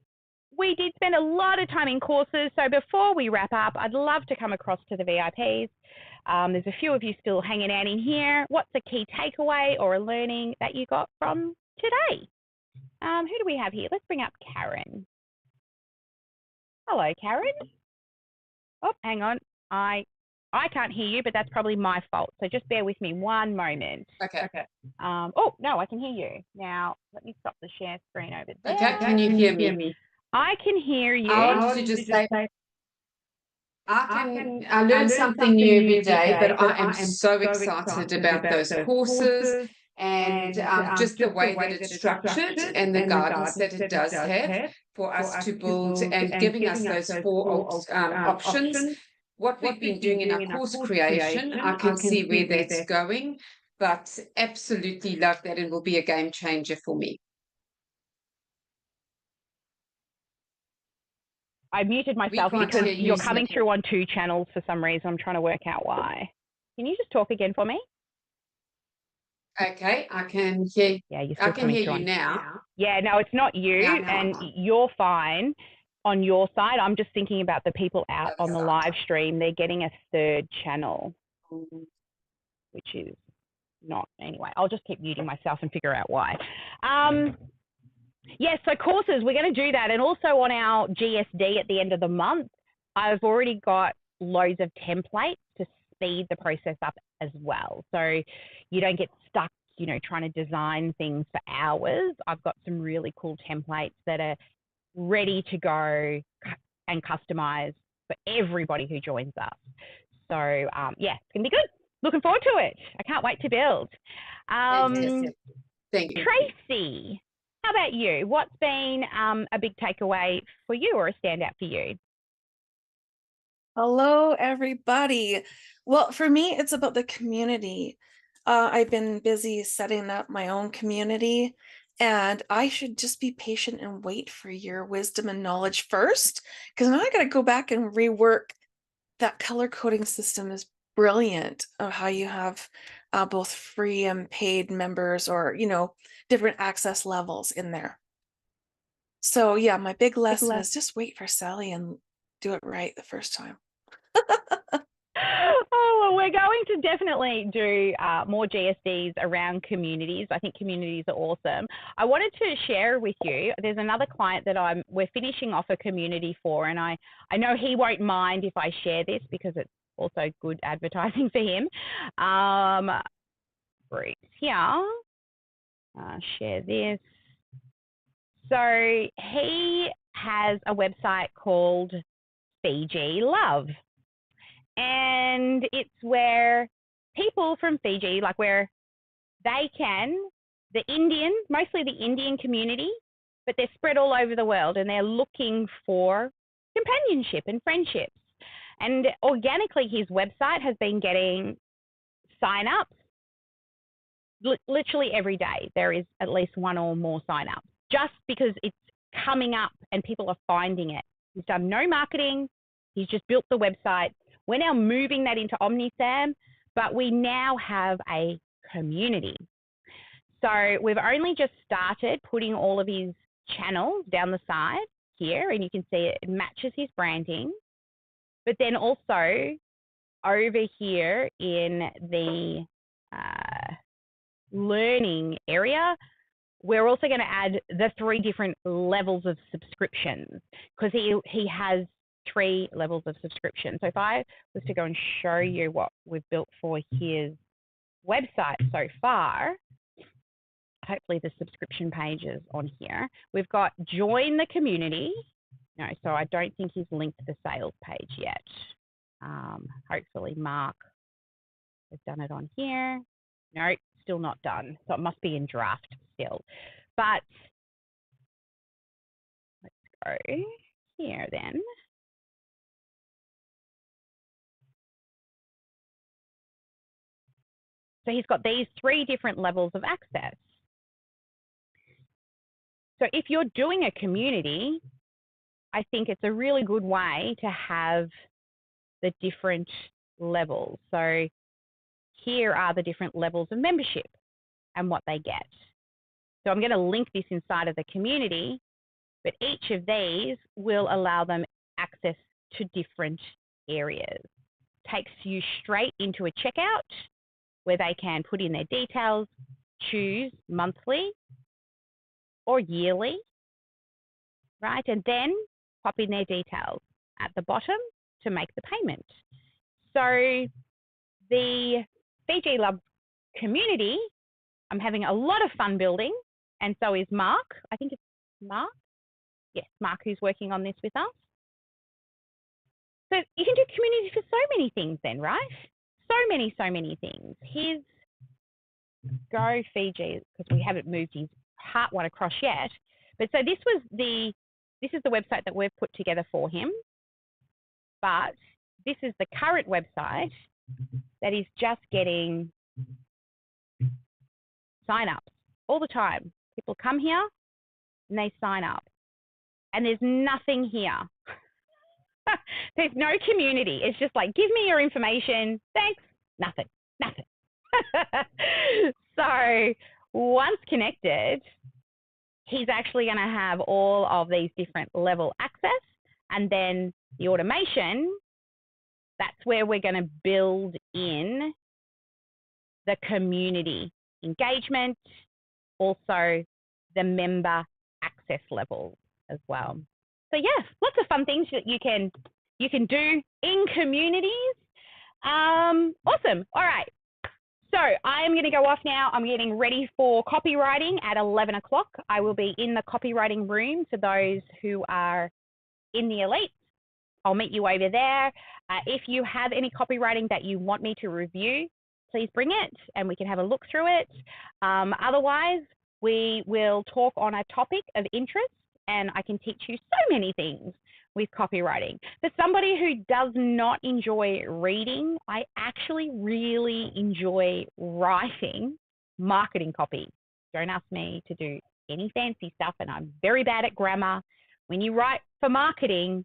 we did spend a lot of time in courses. So before we wrap up, I'd love to come across to the VIPs. There's a few of you still hanging out in here. What's a key takeaway or a learning that you got from today? Who do we have here? Let's bring up Karen. Hello, Karen. Oh, hang on. I can't hear you, but that's probably my fault. So just bear with me one moment. Okay. Oh, no, I can hear you. Now, let me stop the share screen over there. Okay, can you hear me? I can hear you. I wanted to just say, I learn something new every day, but I am so excited about those courses and just the way that it's structured and the guidance that it does have for us to build and giving us those 4 options. What we've been doing in our course creation, I can see where that's going, but absolutely love that and will be a game changer for me. I muted myself because you're coming through on 2 channels for some reason. I'm trying to work out why. Can you just talk again for me? Okay, I can hear. Yeah, you're still I can hear through you now. Yeah, no, it's not you, and you're fine on your side. I'm just thinking about the people out on the live stream. They're getting a 3rd channel, which is not. Anyway, I'll just keep muting myself and figure out why. Yes, so courses, we're going to do that. And also on our GSD at the end of the month, I've already got loads of templates to speed the process up as well. So you don't get stuck you know, trying to design things for hours, I've got some really cool templates that are ready to go and customize for everybody who joins us. So yeah, it's gonna be good. Looking forward to it. I can't wait to build. Thank you. Tracy, how about you? What's been a big takeaway for you or a standout for you? Hello, everybody. Well, for me, it's about the community. I've been busy setting up my own community, and I should just be patient and wait for your wisdom and knowledge first, because now I got to go back and rework that color coding system. Is brilliant of how you have both free and paid members, or, you know, different access levels in there. So yeah, my big lesson is just wait for Sally and do it right the first time. Oh, well, we're going to definitely do more GSDs around communities. I think communities are awesome. I wanted to share with you, there's another client that we're finishing off a community for, and I know he won't mind if I share this because it's also good advertising for him. Right here, share this. So he has a website called Fiji Love. And it's where people from Fiji, like where they can, the Indian, mostly the Indian community, but they're spread all over the world and they're looking for companionship and friendships. And organically, his website has been getting sign-ups literally every day. There is at least one or more sign-ups just because it's coming up and people are finding it. He's done no marketing. He's just built the website. We're now moving that into OmniSAM, but we now have a community. So we've only just started putting all of his channels down the side here, and you can see it matches his branding. But then also over here in the learning area, we're also going to add the 3 different levels of subscriptions because he has 3 levels of subscription. So if I was to go and show you what we've built for his website so far, hopefully the subscription page is on here. We've got join the community. No, so I don't think he's linked the sales page yet. Hopefully Mark has done it on here. No, still not done. So it must be in draft still. But let's go here then. So he's got these 3 different levels of access. So if you're doing a community, I think it's a really good way to have the different levels. So here are the different levels of membership and what they get. So I'm going to link this inside of the community, but each of these will allow them access to different areas. Takes you straight into a checkout where they can put in their details, choose monthly or yearly, right? And then pop in their details at the bottom to make the payment. So the Fiji Love community, I'm having a lot of fun building, and so is Mark. I think it's Mark. Yes, Mark, who's working on this with us. So you can do community for so many things then, right? So many things. Here's Go Fiji, because we haven't moved his heart one across yet. But so this is the website that we've put together for him. But this is the current website that is just getting sign-ups all the time. People come here and they sign up. And there's nothing here. There's no community. It's just like, give me your information. Thanks. Nothing. So once connected, he's actually going to have all of these different level access, and then the automation, that's where we're going to build in the community engagement, also the member access levels as well. So yeah, lots of fun things that you can do in communities. Awesome. All right. So I'm going to go off now. I'm getting ready for copywriting at 11 o'clock. I will be in the copywriting room for those who are in the elite. I'll meet you over there. If you have any copywriting that you want me to review, please bring it and we can have a look through it. Otherwise, we will talk on a topic of interest and I can teach you so many things with copywriting. For somebody who does not enjoy reading, I actually really enjoy writing marketing copy. Don't ask me to do any fancy stuff, and I'm very bad at grammar. When you write for marketing,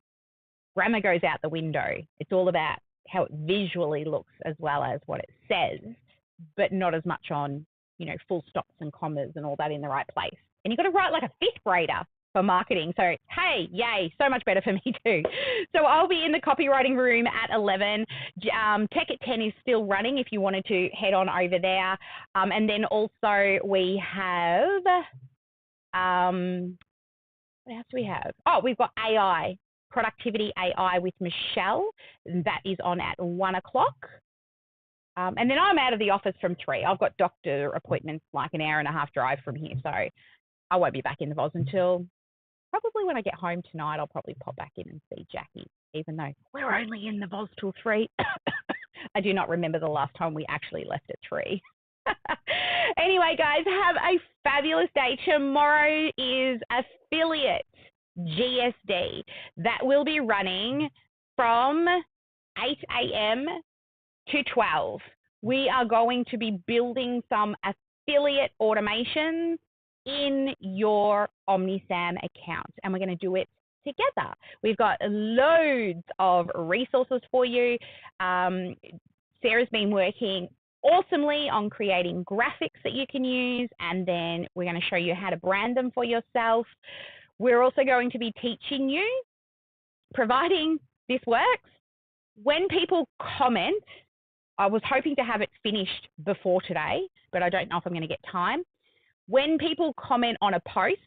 grammar goes out the window. It's all about how it visually looks as well as what it says, but not as much on, you know, full stops and commas and all that in the right place. And you've got to write like a fifth grader for marketing. So, hey, yay, so much better for me too. So I'll be in the copywriting room at 11. Tech at 10 is still running if you wanted to head on over there. And then also we have, what else do we have? Oh, we've got AI, Productivity AI with Michelle. That is on at 1 o'clock. And then I'm out of the office from 3. I've got doctor appointments like an hour and a half drive from here. So I won't be back in the Voz until probably when I get home tonight. I'll probably pop back in and see Jackie, even though we're only in the Voz till 3. I do not remember the last time we actually left at 3. Anyway, guys, have a fabulous day. Tomorrow is affiliate GSD. That will be running from 8 a.m. to 12. We are going to be building some affiliate automations in your OmniSAM account, and we're going to do it together. We've got loads of resources for you. Sarah's been working awesomely on creating graphics that you can use, and then we're going to show you how to brand them for yourself. We're also going to be teaching you, providing this works, when people comment. I was hoping to have it finished before today, but I don't know if I'm going to get time. When people comment on a post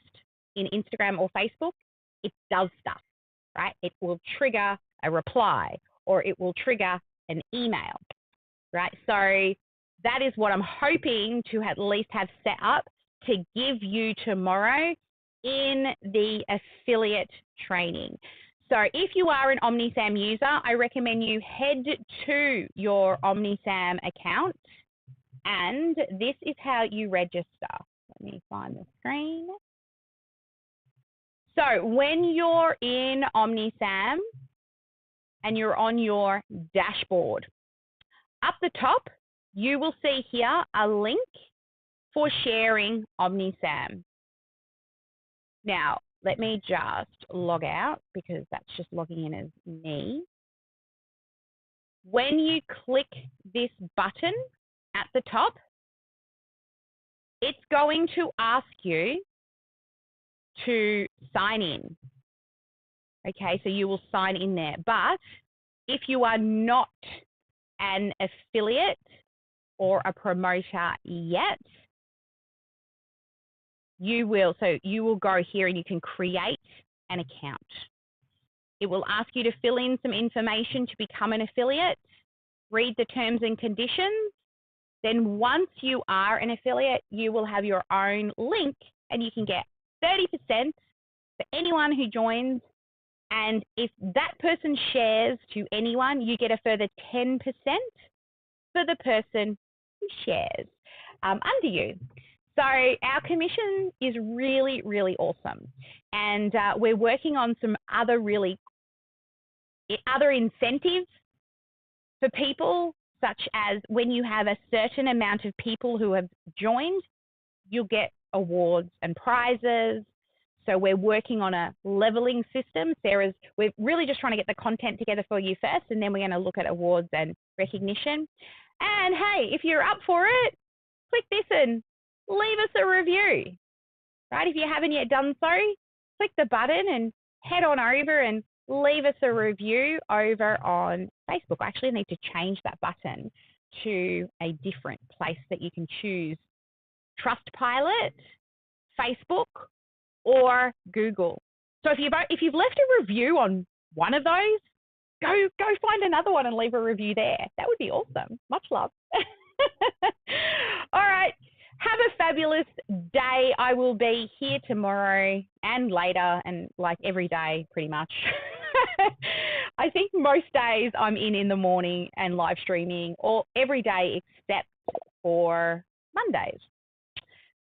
in Instagram or Facebook, it does stuff, right? It will trigger a reply or it will trigger an email, right? So that is what I'm hoping to at least have set up to give you tomorrow in the affiliate training. So if you are an OmniSAM user, I recommend you head to your OmniSAM account, and this is how you register. Let me find the screen. So when you're in OmniSAM and you're on your dashboard, up the top, you will see here a link for sharing OmniSAM. Now, let me just log out because that's just logging in as me. When you click this button at the top, it's going to ask you to sign in. Okay, so you will sign in there. But if you are not an affiliate or a promoter yet, you will go here and you can create an account. It will ask you to fill in some information to become an affiliate, read the terms and conditions. Then once you are an affiliate, you will have your own link and you can get 30% for anyone who joins. And if that person shares to anyone, you get a further 10% for the person who shares under you. So our commission is really, really awesome. And we're working on some other incentives for people, such as when you have a certain amount of people who have joined, you'll get awards and prizes. So we're working on a leveling system. We're really just trying to get the content together for you first, and then we're going to look at awards and recognition. And hey, if you're up for it, click this and leave us a review, right? If you haven't yet done so, click the button and head on over and leave us a review over on Facebook. I actually need to change that button to a different place that you can choose: Trustpilot, Facebook, or Google. So if you've left a review on one of those, go find another one and leave a review there. That would be awesome. Much love. All right. Have a fabulous day. I will be here tomorrow and later and like every day pretty much. I think most days I'm in the morning and live streaming, or every day except for Mondays.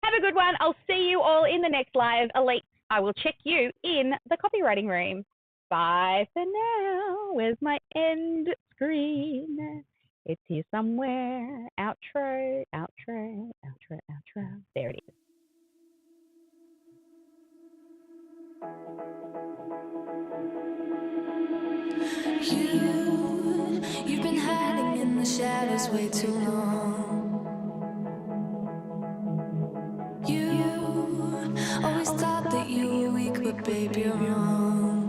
Have a good one. I'll see you all in the next live. Elite, I will check you in the copywriting room. Bye for now. Where's my end screen? It's here somewhere. Outro, outro, outro, outro. There it is. You've been hiding in the shadows way too long. You always thought that you were weak, but babe, you're wrong.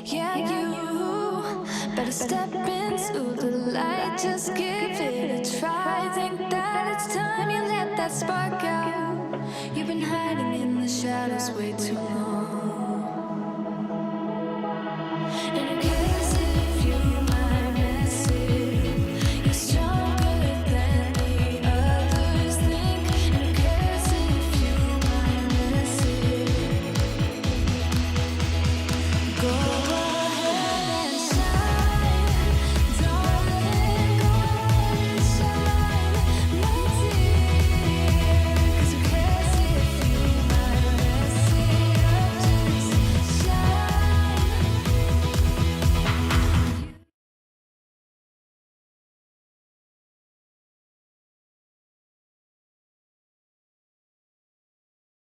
Yeah, you better step into the light, just give it a try. Think that it's time you let that spark out. You've been hiding in the shadows way too long.